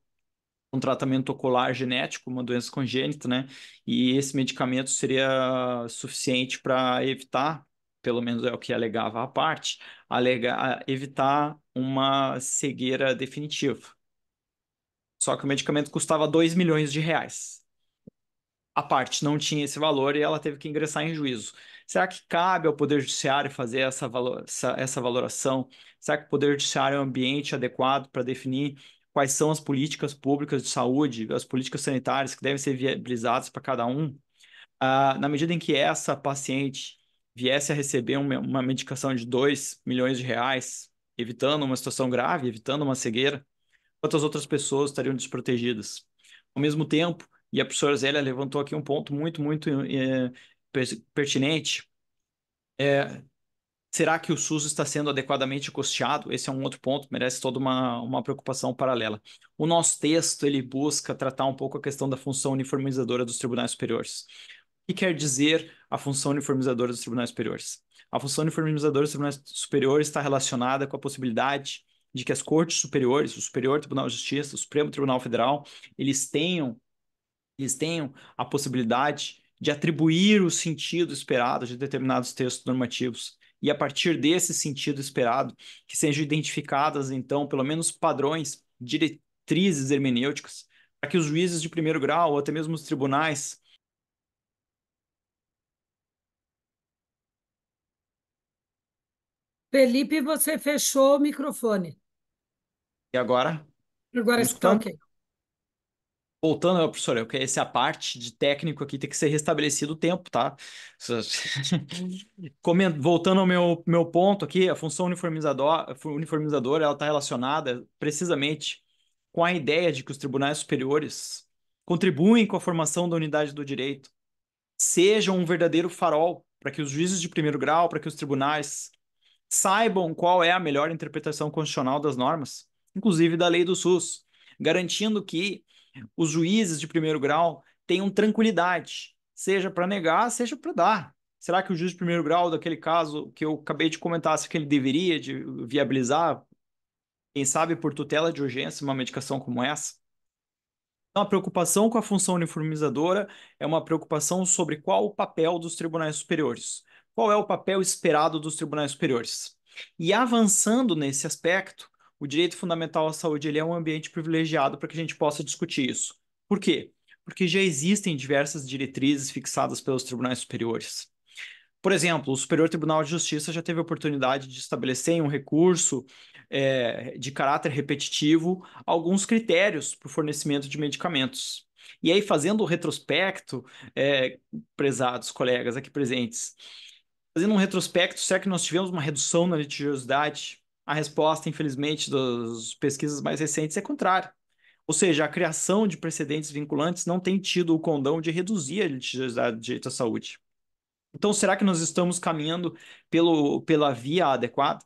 um tratamento ocular genético, uma doença congênita, né? E esse medicamento seria suficiente para evitar, pelo menos é o que alegava a parte, evitar uma cegueira definitiva. Só que o medicamento custava 2 milhões de reais. A parte não tinha esse valor e ela teve que ingressar em juízo. Será que cabe ao Poder Judiciário fazer essa valoração? Será que o Poder Judiciário é um ambiente adequado para definir quais são as políticas públicas de saúde, as políticas sanitárias que devem ser viabilizadas para cada um? Na medida em que essa paciente viesse a receber uma medicação de 2 milhões de reais, evitando uma situação grave, evitando uma cegueira, quantas outras pessoas estariam desprotegidas? Ao mesmo tempo, e a professora Zélia levantou aqui um ponto muito pertinente, será que o SUS está sendo adequadamente custeado? Esse é um outro ponto, merece toda uma preocupação paralela. O nosso texto, ele busca tratar um pouco a questão da função uniformizadora dos tribunais superiores. O que quer dizer a função uniformizadora dos tribunais superiores? A função uniformizadora dos tribunais superiores está relacionada com a possibilidade de que as cortes superiores, o Superior Tribunal de Justiça, o Supremo Tribunal Federal, eles tenham a possibilidade de atribuir o sentido esperado de determinados textos normativos. E a partir desse sentido esperado, que sejam identificadas, então, pelo menos padrões, diretrizes hermenêuticas, para que os juízes de primeiro grau, ou até mesmo os tribunais, Felipe, você fechou o microfone. e agora, Agora me está escutando? ok. Voltando, professor, essa parte de técnico aqui tem que ser restabelecido o tempo, tá? Voltando ao meu ponto aqui, a função uniformizadora, ela está relacionada precisamente com a ideia de que os tribunais superiores contribuem com a formação da unidade do direito, sejam um verdadeiro farol para que os juízes de primeiro grau, para que os tribunais saibam qual é a melhor interpretação constitucional das normas, inclusive da lei do SUS, garantindo que os juízes de primeiro grau tenham tranquilidade, seja para negar, seja para dar. Será que o juiz de primeiro grau, daquele caso que eu acabei de comentar, se que ele deveria viabilizar, quem sabe por tutela de urgência, uma medicação como essa? Então, a preocupação com a função uniformizadora é uma preocupação sobre qual o papel dos tribunais superiores. Qual é o papel esperado dos tribunais superiores? E avançando nesse aspecto, o direito fundamental à saúde ele é um ambiente privilegiado para que a gente possa discutir isso. Por quê? Porque já existem diversas diretrizes fixadas pelos tribunais superiores. Por exemplo, o Superior Tribunal de Justiça já teve a oportunidade de estabelecer em um recurso de caráter repetitivo alguns critérios para o fornecimento de medicamentos. E aí, fazendo o retrospecto, prezados colegas aqui presentes, fazendo um retrospecto, será que nós tivemos uma redução na litigiosidade? A resposta, infelizmente, das pesquisas mais recentes é contrária. Ou seja, a criação de precedentes vinculantes não tem tido o condão de reduzir a litigiosidade do direito à saúde. Então, será que nós estamos caminhando pela via adequada?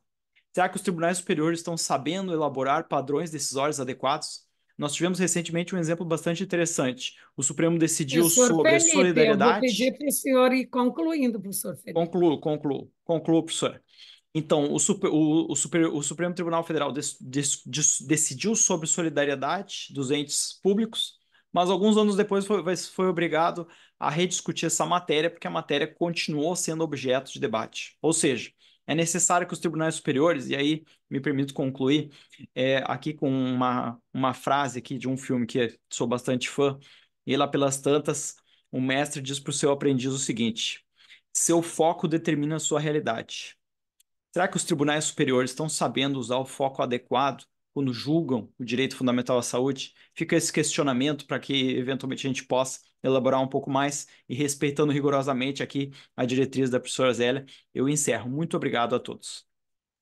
Será que os tribunais superiores estão sabendo elaborar padrões decisórios adequados? Nós tivemos recentemente um exemplo bastante interessante. O Supremo decidiu Professor sobre a Felipe, eu vou solidariedade. pedir para o senhor ir concluindo, professor Felipe. Concluo, professor. Então, o Supremo Tribunal Federal decidiu sobre solidariedade dos entes públicos, mas alguns anos depois foi obrigado a rediscutir essa matéria, porque a matéria continuou sendo objeto de debate. Ou seja, é necessário que os tribunais superiores, e aí me permito concluir aqui com uma frase aqui de um filme que sou bastante fã, e lá pelas tantas, o mestre diz para o seu aprendiz o seguinte: seu foco determina a sua realidade. Será que os tribunais superiores estão sabendo usar o foco adequado quando julgam o direito fundamental à saúde? Fica esse questionamento para que, eventualmente, a gente possa elaborar um pouco mais e respeitando rigorosamente aqui a diretriz da professora Zélia, eu encerro. Muito obrigado a todos.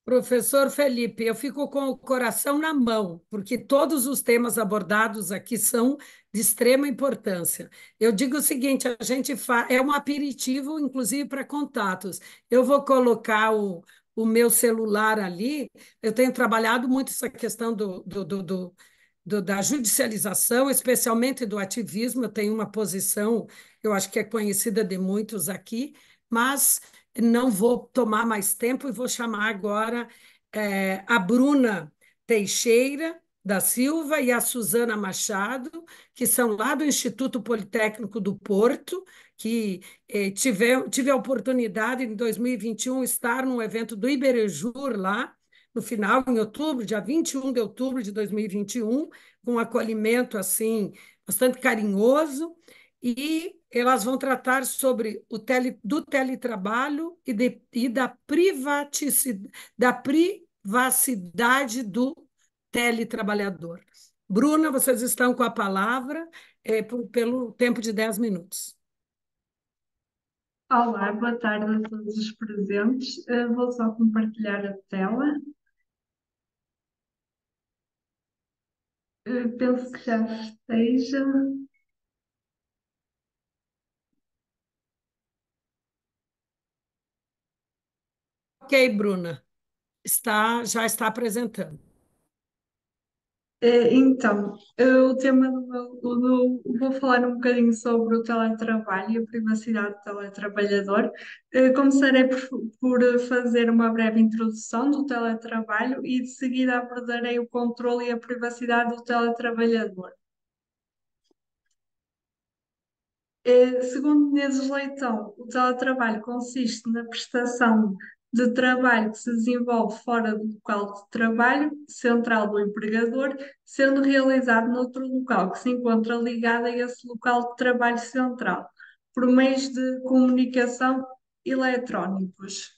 Professor Felipe, eu fico com o coração na mão, porque todos os temas abordados aqui são de extrema importância. Eu digo o seguinte: a gente é um aperitivo, inclusive para contatos. Eu vou colocar o meu celular ali. Eu tenho trabalhado muito essa questão da judicialização, especialmente do ativismo. Eu tenho uma posição, eu acho que é conhecida de muitos aqui, mas não vou tomar mais tempo e vou chamar agora a Bruna Teixeira da Silva e a Suzana Machado, que são lá do Instituto Politécnico do Porto, que tive a oportunidade em 2021 estar num evento do Iberejur lá, no final, em outubro, dia 21 de outubro de 2021, com um acolhimento assim bastante carinhoso, e elas vão tratar sobre do teletrabalho e da privacidade do teletrabalhador. Bruna, vocês estão com a palavra pelo tempo de 10 minutos. Olá, boa tarde a todos os presentes. Vou só compartilhar a tela. Penso que já esteja. Ok, Bruna, já está apresentando. Então, o tema vou falar um bocadinho sobre o teletrabalho e a privacidade do teletrabalhador. Começarei por fazer uma breve introdução do teletrabalho e de seguida abordarei o controle e a privacidade do teletrabalhador. Segundo Menezes Leitão, o teletrabalho consiste na prestação de trabalho que se desenvolve fora do local de trabalho central do empregador, sendo realizado noutro local que se encontra ligado a esse local de trabalho central, por meios de comunicação eletrónicos.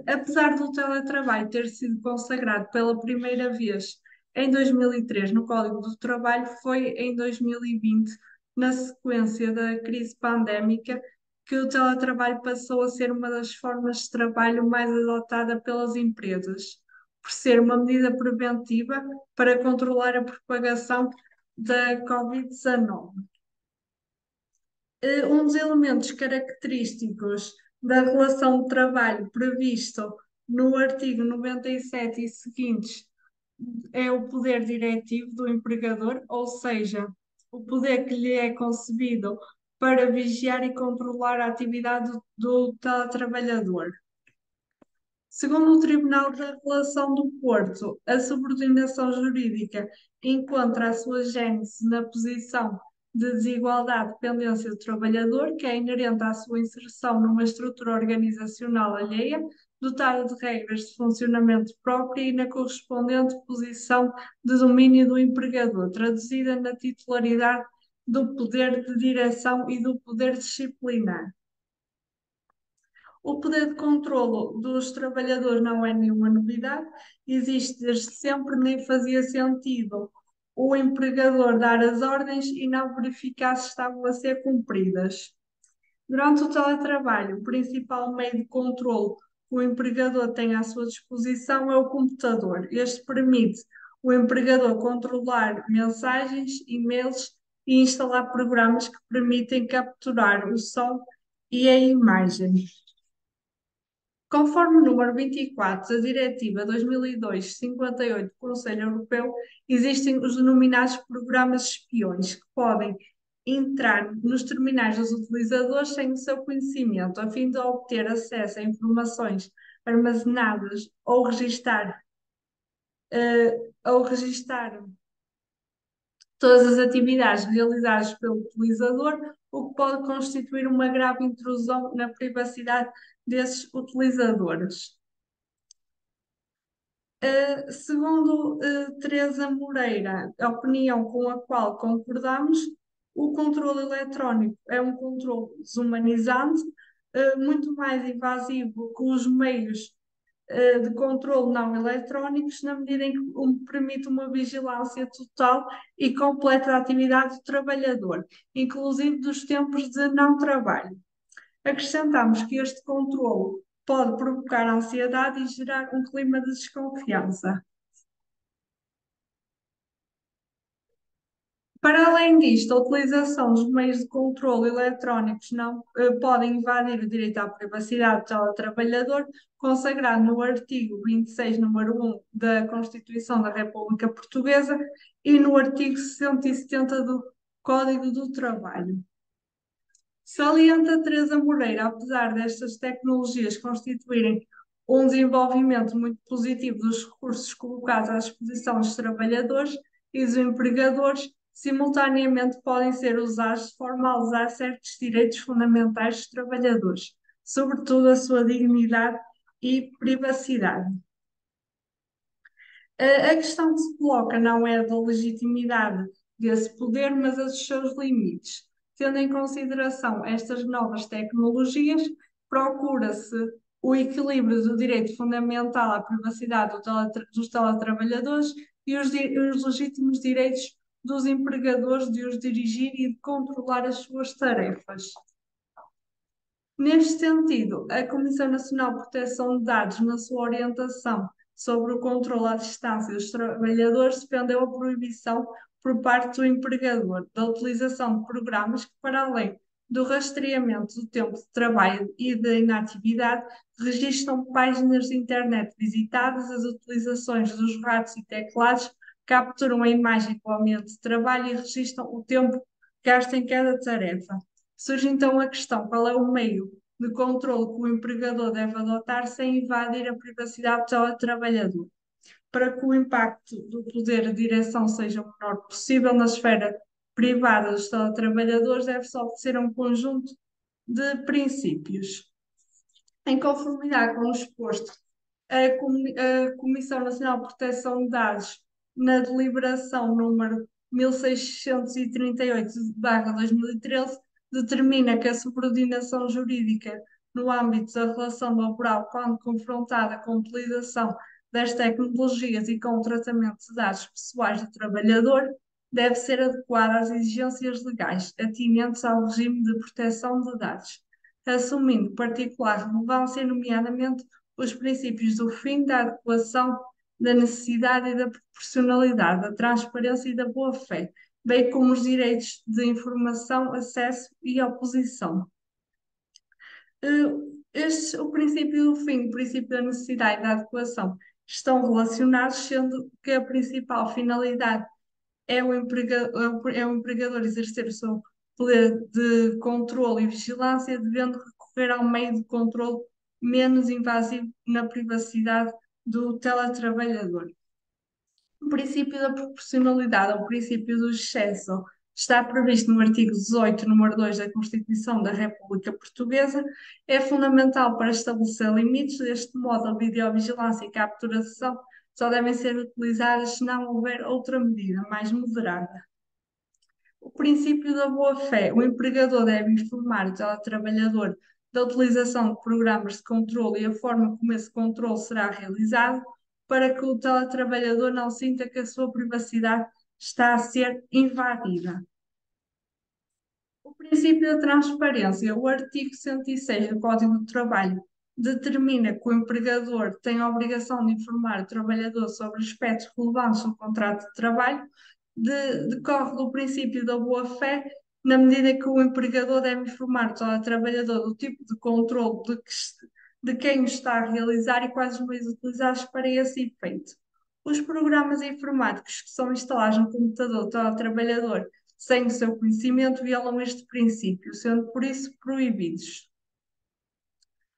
Apesar do teletrabalho ter sido consagrado pela primeira vez em 2003 no Código do Trabalho, foi em 2020, na sequência da crise pandémica, que o teletrabalho passou a ser uma das formas de trabalho mais adotada pelas empresas, por ser uma medida preventiva para controlar a propagação da Covid-19. Um dos elementos característicos da relação de trabalho previsto no artigo 97 e seguintes é o poder diretivo do empregador, ou seja, o poder que lhe é concedido para vigiar e controlar a atividade do teletrabalhador. Segundo o Tribunal da Relação do Porto, a subordinação jurídica encontra a sua gênese na posição de desigualdade de dependência do trabalhador, que é inerente à sua inserção numa estrutura organizacional alheia, dotada de regras de funcionamento própria e na correspondente posição de domínio do empregador, traduzida na titularidade do poder de direção e do poder disciplinar. O poder de controlo dos trabalhadores não é nenhuma novidade, existe desde sempre, nem fazia sentido o empregador dar as ordens e não verificar se estavam a ser cumpridas. Durante o teletrabalho, o principal meio de controlo que o empregador tem à sua disposição é o computador. Este permite o empregador controlar mensagens, e-mails e instalar programas que permitem capturar o som e a imagem. Conforme o número 24 da Diretiva 2002/58 do Conselho Europeu, existem os denominados programas espiões, que podem entrar nos terminais dos utilizadores sem o seu conhecimento, a fim de obter acesso a informações armazenadas ou registar todas as atividades realizadas pelo utilizador, o que pode constituir uma grave intrusão na privacidade desses utilizadores. Segundo Teresa Moreira, a opinião com a qual concordamos, o controle eletrónico é um controle desumanizante, muito mais invasivo que os meios de controle não eletrónicos, na medida em que permite uma vigilância total e completa da atividade do trabalhador, inclusive dos tempos de não trabalho. Acrescentamos que este controle pode provocar ansiedade e gerar um clima de desconfiança. Para além disto, a utilização dos meios de controle eletrónicos não podem invadir o direito à privacidade do teletrabalhador, consagrado no artigo 26, número 1 da Constituição da República Portuguesa e no artigo 170 do Código do Trabalho. Salienta Teresa Moreira, apesar destas tecnologias constituírem um desenvolvimento muito positivo dos recursos colocados à disposição dos trabalhadores e dos empregadores, simultaneamente podem ser usados de forma a lesar certos direitos fundamentais dos trabalhadores, sobretudo a sua dignidade e privacidade. A questão que se coloca não é da legitimidade desse poder, mas a dos seus limites. Tendo em consideração estas novas tecnologias, procura-se o equilíbrio do direito fundamental à privacidade dos teletrabalhadores e os legítimos direitos dos empregadores de os dirigir e de controlar as suas tarefas. Neste sentido, a Comissão Nacional de Proteção de Dados, na sua orientação sobre o controle à distância dos trabalhadores, defendeu a proibição por parte do empregador da utilização de programas que, para além do rastreamento do tempo de trabalho e da inatividade, registram páginas de internet visitadas, as utilizações dos ratos e teclados, capturam a imagem do ambiente de trabalho e registram o tempo gasto em cada tarefa. Surge então a questão: qual é o meio de controle que o empregador deve adotar sem invadir a privacidade do teletrabalhador? Para que o impacto do poder de direção seja o menor possível na esfera privada dos teletrabalhadores, deve-se obedecer a um conjunto de princípios. Em conformidade com o exposto, a Comissão Nacional de Proteção de Dados, na deliberação número 1638/2013, determina que a subordinação jurídica no âmbito da relação laboral, quando confrontada com a utilização das tecnologias e com o tratamento de dados pessoais do trabalhador, deve ser adequada às exigências legais atinentes ao regime de proteção de dados, assumindo particular relevância, nomeadamente os princípios do fim, da adequação, da necessidade e da proporcionalidade, da transparência e da boa-fé, bem como os direitos de informação, acesso e oposição. O princípio do fim e o princípio da necessidade e da adequação estão relacionados, sendo que a principal finalidade é o empregador exercer o seu poder de controle e vigilância, devendo recorrer ao meio de controle menos invasivo na privacidade do teletrabalhador. O princípio da proporcionalidade, ou o princípio do excesso, está previsto no artigo 18, número 2 da Constituição da República Portuguesa, é fundamental para estabelecer limites. Deste modo, a videovigilância e capturação só devem ser utilizadas se não houver outra medida mais moderada. O princípio da boa-fé. O empregador deve informar o teletrabalhador da utilização de programas de controle e a forma como esse controle será realizado, para que o teletrabalhador não sinta que a sua privacidade está a ser invadida. O princípio da transparência. O artigo 106 do Código do Trabalho determina que o empregador tem a obrigação de informar o trabalhador sobre aspectos relevantes do contrato de trabalho. Decorre do princípio da boa-fé, na medida que o empregador deve informar o trabalhador do tipo de controle de quem o está a realizar e quais os meios utilizados para esse efeito. Os programas informáticos que são instalados no computador do teletrabalhador sem o seu conhecimento violam este princípio, sendo por isso proibidos.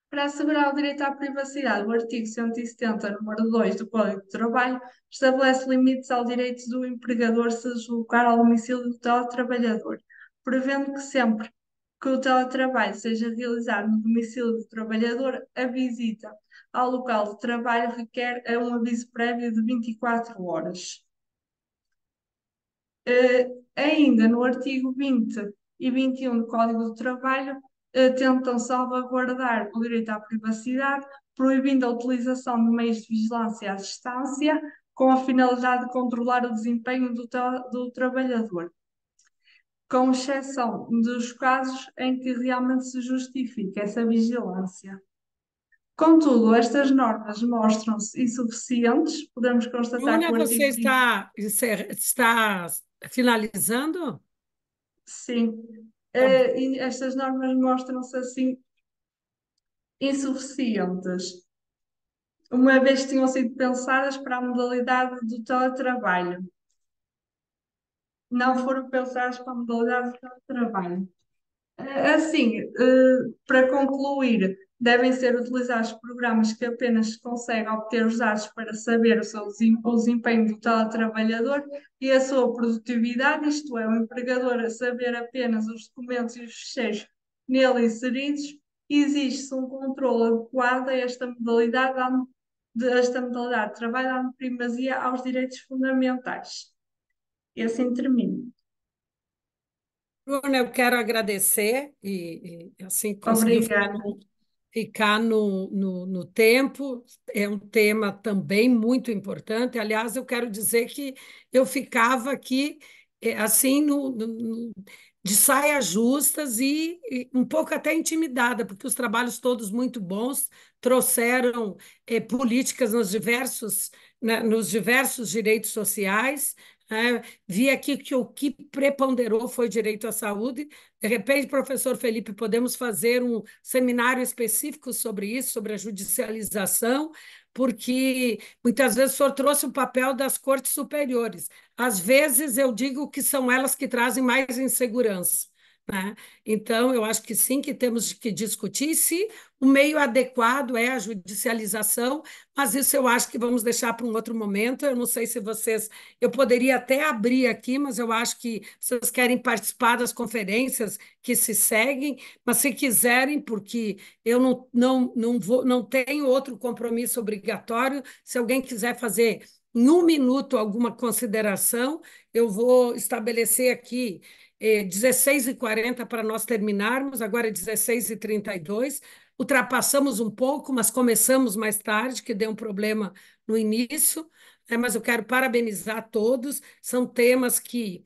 Para assegurar o direito à privacidade, o artigo 170, número 2 do Código de Trabalho, estabelece limites ao direito do empregador se deslocar ao domicílio do teletrabalhador, prevendo que sempre que o teletrabalho seja realizado no domicílio do trabalhador, a visita ao local de trabalho requer um aviso prévio de 24 horas. Ainda no artigo 20 e 21 do Código do Trabalho, tentam salvaguardar o direito à privacidade, proibindo a utilização de meios de vigilância à distância, com a finalidade de controlar o desempenho do trabalhador, com exceção dos casos em que realmente se justifique essa vigilância. Contudo, estas normas mostram-se insuficientes, podemos constatar que Bruna, o você artigo 20... está finalizando? Sim. Tá bom. E estas normas mostram-se assim insuficientes, uma vez que tinham sido pensadas para a modalidade do teletrabalho. Não foram pensadas para a modalidade do teletrabalho. Assim, para concluir, devem ser utilizados programas que apenas conseguem obter os dados para saber o desempenho do teletrabalhador e a sua produtividade, isto é, o empregador a saber apenas os documentos e os ficheiros nele inseridos. Existe-se um controle adequado a esta modalidade, de trabalho, dando primazia aos direitos fundamentais. E assim termino. Bruna, eu quero agradecer e assim conseguiu Obrigada. ficar no tempo. É um tema também muito importante. Aliás, eu quero dizer que eu ficava aqui assim de saias justas e um pouco até intimidada, porque os trabalhos todos muito bons trouxeram políticas nos diversos direitos sociais. Vi aqui que o que preponderou foi direito à saúde. De repente, professor Felipe, podemos fazer um seminário específico sobre isso, sobre a judicialização, porque muitas vezes o senhor trouxe o papel das cortes superiores. Às vezes eu digo que são elas que trazem mais insegurança, né? Então, eu acho que sim, que temos que discutir se o meio adequado é a judicialização, mas isso eu acho que vamos deixar para um outro momento. Eu não sei se vocês. Eu poderia até abrir aqui, mas eu acho que vocês querem participar das conferências que se seguem, mas se quiserem, porque eu não tenho outro compromisso obrigatório, se alguém quiser fazer em um minuto alguma consideração, eu vou estabelecer aqui 16h40 para nós terminarmos, agora é 16h32. Ultrapassamos um pouco, mas começamos mais tarde, que deu um problema no início, mas eu quero parabenizar todos. São temas que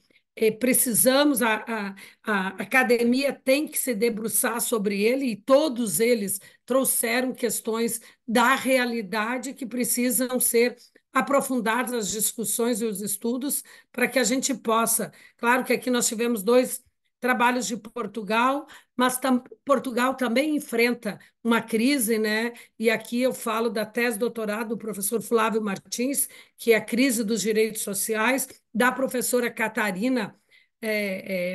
precisamos, a academia tem que se debruçar sobre ele, e todos eles trouxeram questões da realidade que precisam ser aprofundadas as discussões e os estudos para que a gente possa. Claro que aqui nós tivemos 2 trabalhos de Portugal, mas Portugal também enfrenta uma crise, né? E aqui eu falo da tese de doutorado do professor Flávio Martins, que é a crise dos direitos sociais, da professora Catarina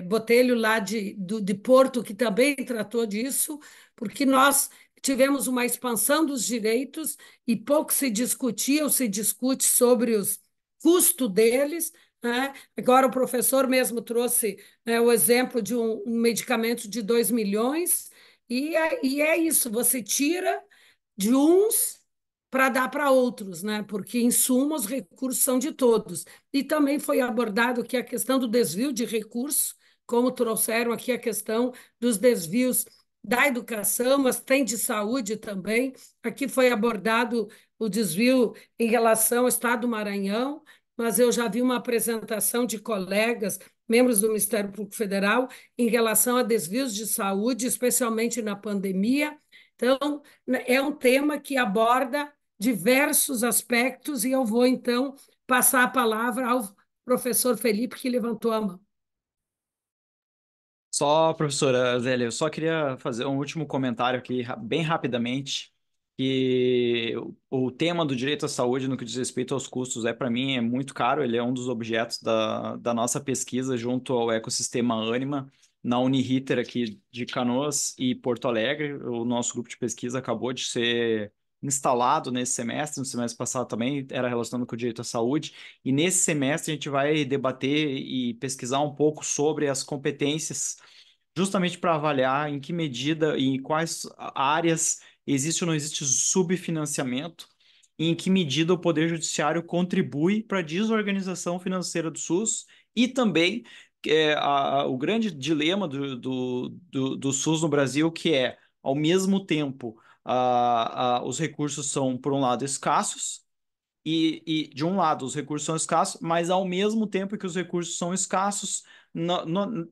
Botelho, lá de Porto, que também tratou disso, porque nós tivemos uma expansão dos direitos e pouco se discutia ou se discute sobre os custos deles, né? Agora o professor mesmo trouxe, né, o exemplo de um medicamento de 2 milhões, e é isso, você tira de uns para dar para outros, né? Porque, em suma, os recursos são de todos. E também foi abordado aqui a questão do desvio de recursos, como trouxeram aqui a questão dos desvios da educação, mas tem de saúde também. Aqui foi abordado o desvio em relação ao Estado do Maranhão, mas eu já vi uma apresentação de colegas, membros do Ministério Público Federal, em relação a desvios de saúde, especialmente na pandemia. Então, é um tema que aborda diversos aspectos, e eu vou, então, passar a palavra ao professor Felipe, que levantou a mão. Só, professora Zélia, eu só queria fazer um último comentário aqui, bem rapidamente. que o tema do direito à saúde no que diz respeito aos custos para mim, é muito caro, ele é um dos objetos da nossa pesquisa junto ao ecossistema Anima, na Uniriter aqui de Canoas e Porto Alegre. O nosso grupo de pesquisa acabou de ser instalado nesse semestre, no semestre passado também era relacionado com o direito à saúde, e nesse semestre a gente vai debater e pesquisar um pouco sobre as competências, justamente para avaliar em que medida e em quais áreas existe ou não existe subfinanciamento, e em que medida o Poder Judiciário contribui para a desorganização financeira do SUS, e também o grande dilema do SUS no Brasil, que é, ao mesmo tempo, os recursos são, por um lado, escassos, de um lado, os recursos são escassos, mas ao mesmo tempo que os recursos são escassos,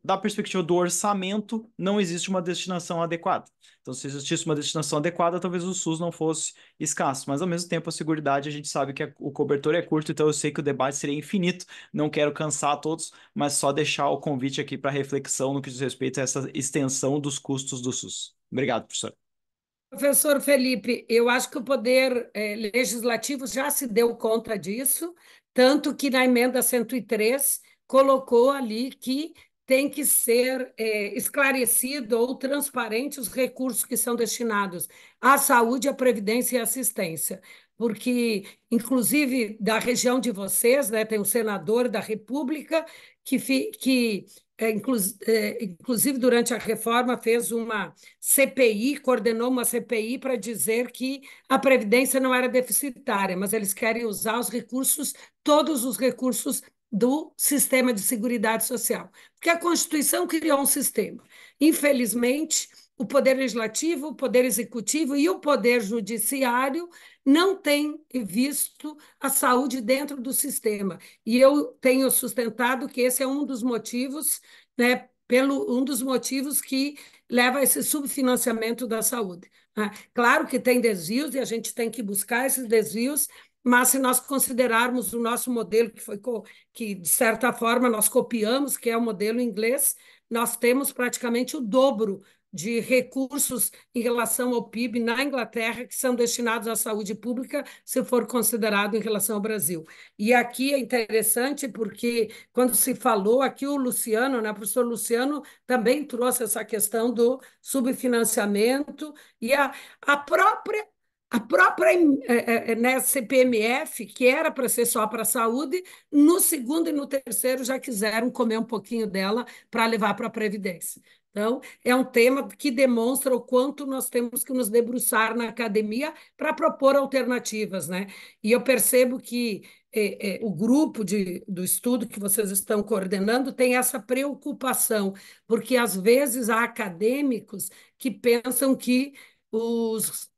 da perspectiva do orçamento, não existe uma destinação adequada. Então, se existisse uma destinação adequada, talvez o SUS não fosse escasso, mas ao mesmo tempo a Seguridade, a gente sabe que o cobertor é curto, então eu sei que o debate seria infinito, não quero cansar a todos, mas só deixar o convite aqui para reflexão no que diz respeito a essa extensão dos custos do SUS. Obrigado, professor. Professor Felipe, eu acho que o Poder Legislativo já se deu conta disso, tanto que na emenda 103 colocou ali que tem que ser esclarecido ou transparente os recursos que são destinados à saúde, à previdência e à assistência, porque, inclusive, da região de vocês, né, tem um senador da República que inclusive, durante a reforma, fez uma CPI, coordenou uma CPI para dizer que a Previdência não era deficitária, mas eles querem usar os recursos, todos os recursos do sistema de seguridade social. Porque a Constituição criou um sistema. Infelizmente, o Poder Legislativo, o Poder Executivo e o Poder Judiciário não têm visto a saúde dentro do sistema. E eu tenho sustentado que esse é um dos motivos, né, um dos motivos que leva a esse subfinanciamento da saúde. Né? Claro que tem desvios e a gente tem que buscar esses desvios, mas se nós considerarmos o nosso modelo, que de certa forma nós copiamos, que é o modelo inglês, nós temos praticamente o dobro de recursos em relação ao PIB na Inglaterra, que são destinados à saúde pública, se for considerado em relação ao Brasil. E aqui é interessante porque, quando se falou, aqui o Luciano, né, o professor Luciano, também trouxe essa questão do subfinanciamento e a própria né, CPMF, que era para ser só para a saúde, no segundo e no terceiro já quiseram comer um pouquinho dela para levar para a Previdência. Então, é um tema que demonstra o quanto nós temos que nos debruçar na academia para propor alternativas, né? E eu percebo que o grupo do estudo que vocês estão coordenando tem essa preocupação, porque às vezes há acadêmicos que pensam que os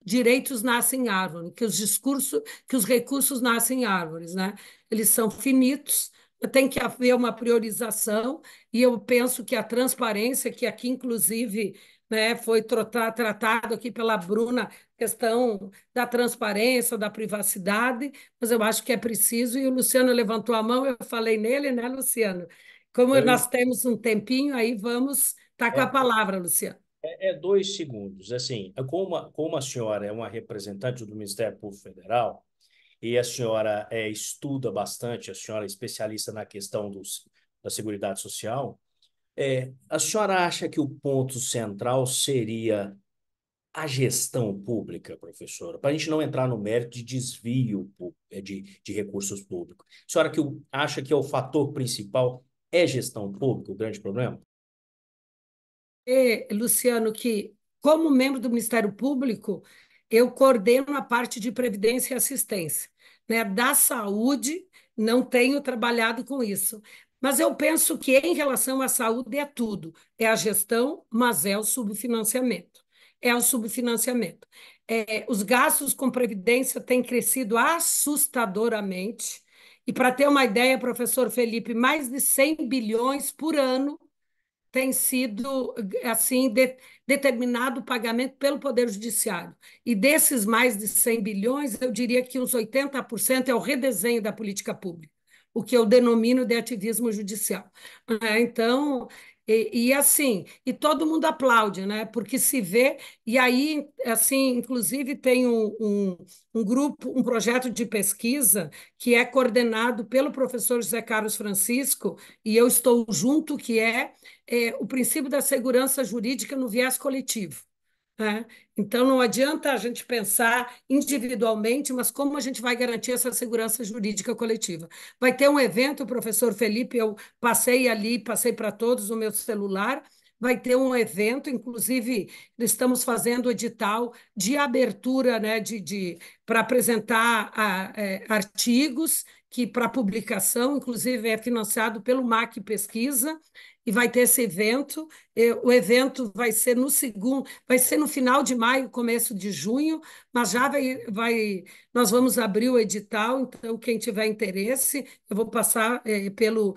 direitos nascem em árvore, que os recursos nascem em árvores, né? Eles são finitos, tem que haver uma priorização, e eu penso que a transparência, que aqui, inclusive, né, foi tratado aqui pela Bruna, questão da transparência, da privacidade, mas eu acho que é preciso, e o Luciano levantou a mão, eu falei nele, né, Luciano? Como nós temos um tempinho, aí vamos estar com a palavra, Luciano. É 2 segundos. Assim, como a senhora é uma representante do Ministério Público Federal e a senhora estuda bastante, a senhora é especialista na questão da Seguridade Social, a senhora acha que o ponto central seria a gestão pública, professora? Para a gente não entrar no mérito de desvio de recursos públicos. A senhora acha que o fator principal é gestão pública, o grande problema? Luciano, que, como membro do Ministério Público, eu coordeno a parte de previdência e assistência. Né? Da saúde, não tenho trabalhado com isso. Mas eu penso que, em relação à saúde, é tudo. É a gestão, mas é o subfinanciamento. É o subfinanciamento. Os gastos com previdência têm crescido assustadoramente. E, para ter uma ideia, professor Felipe, mais de 100 bilhões por ano tem sido assim determinado o pagamento pelo Poder Judiciário. E desses mais de 100 bilhões, eu diria que uns 80% é o redesenho da política pública, o que eu denomino de ativismo judicial. Então, E assim, e todo mundo aplaude, né? Porque se vê, e aí, assim, inclusive tem um grupo, um projeto de pesquisa que é coordenado pelo professor José Carlos Francisco, e eu estou junto, que é o princípio da segurança jurídica no viés coletivo, né? Então, não adianta a gente pensar individualmente, mas como a gente vai garantir essa segurança jurídica coletiva? Vai ter um evento, professor Felipe, eu passei ali, passei para todos no meu celular. Vai ter um evento, inclusive estamos fazendo o edital de abertura, né, para apresentar artigos que para publicação, inclusive é financiado pelo MAC Pesquisa, e vai ter esse evento. O evento vai ser vai ser no final de maio, começo de junho, mas já nós vamos abrir o edital, então quem tiver interesse, eu vou passar pelo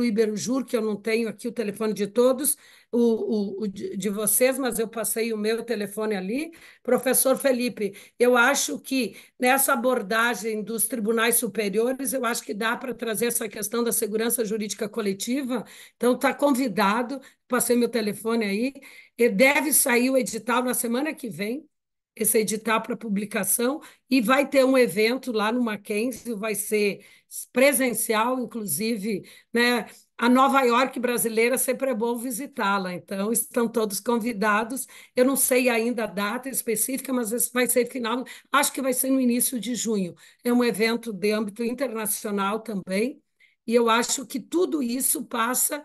Iberjur, que eu não tenho aqui o telefone de todos, o de vocês, mas eu passei o meu telefone ali. Professor Felipe, eu acho que nessa abordagem dos tribunais superiores, eu acho que dá para trazer essa questão da segurança jurídica coletiva, então está convidado, passei meu telefone aí, e deve sair o edital na semana que vem, esse edital para publicação, e vai ter um evento lá no Mackenzie, vai ser presencial, inclusive, né? A Nova York brasileira sempre é bom visitá-la, então estão todos convidados. Eu não sei ainda a data específica, mas esse vai ser final, acho que vai ser no início de junho. É um evento de âmbito internacional também, e eu acho que tudo isso passa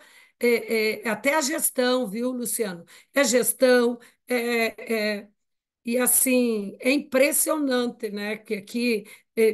até a gestão, viu, Luciano? É gestão, e assim, é impressionante, né, que aqui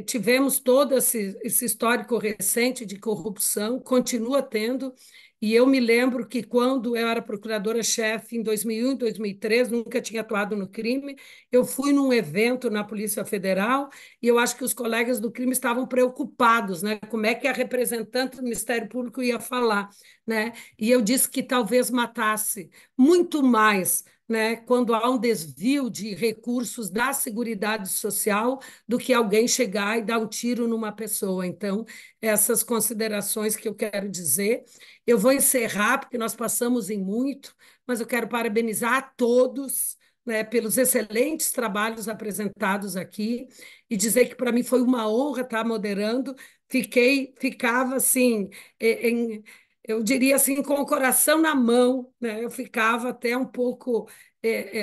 tivemos todo esse histórico recente de corrupção, continua tendo, e eu me lembro que quando eu era procuradora-chefe em 2001 e 2003, nunca tinha atuado no crime, eu fui num evento na Polícia Federal e eu acho que os colegas do crime estavam preocupados, né, como é que a representante do Ministério Público ia falar, né, e eu disse que talvez matasse muito mais, né, quando há um desvio de recursos da Seguridade Social do que alguém chegar e dar um tiro numa pessoa. Então, essas considerações que eu quero dizer. Eu vou encerrar, porque nós passamos em muito, mas eu quero parabenizar a todos, né, pelos excelentes trabalhos apresentados aqui e dizer que para mim foi uma honra estar moderando. Ficava assim, eu diria assim, com o coração na mão, né? Eu ficava até um pouco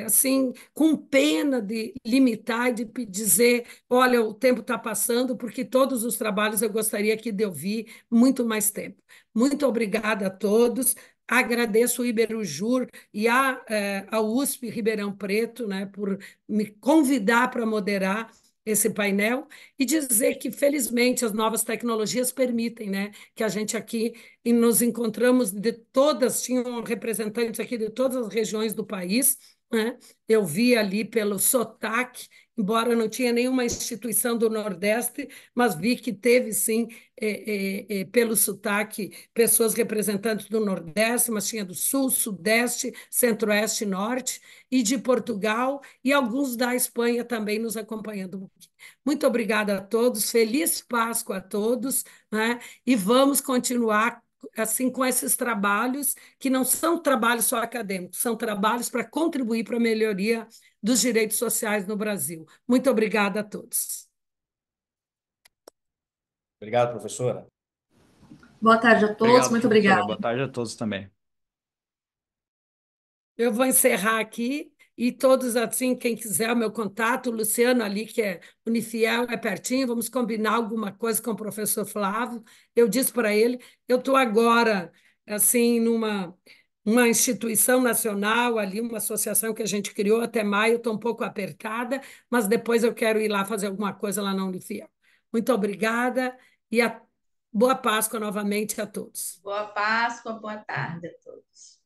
assim, com pena de limitar e de dizer, olha, o tempo está passando, porque todos os trabalhos eu gostaria que de ouvir muito mais tempo. Muito obrigada a todos. Agradeço o Iberjur e a USP Ribeirão Preto, né, por me convidar para moderar esse painel e dizer que, felizmente, as novas tecnologias permitem, né, que a gente aqui e nos encontramos de todas, tinham representantes aqui de todas as regiões do país, né? Eu vi ali pelo sotaque, embora não tinha nenhuma instituição do Nordeste, mas vi que teve, sim, pelo sotaque, pessoas representantes do Nordeste, mas tinha do Sul, Sudeste, Centro-Oeste e Norte, e de Portugal, e alguns da Espanha também nos acompanhando. Muito obrigada a todos, feliz Páscoa a todos, né? E vamos continuar assim com esses trabalhos que não são trabalhos só acadêmicos, são trabalhos para contribuir para a melhoria dos direitos sociais no Brasil. Muito obrigada a todos. Obrigado, professora. Boa tarde a todos, Obrigado, muito professora. obrigada. Boa tarde a todos também. Eu vou encerrar aqui e todos assim, quem quiser o meu contato, o Luciano ali, que é Unifiel, é pertinho, vamos combinar alguma coisa com o professor Flávio. Eu disse para ele, eu estou agora assim uma instituição nacional ali, uma associação que a gente criou até maio, estou um pouco apertada, mas depois eu quero ir lá fazer alguma coisa lá na Unifiel. Muito obrigada e boa Páscoa novamente a todos. Boa Páscoa, boa tarde a todos.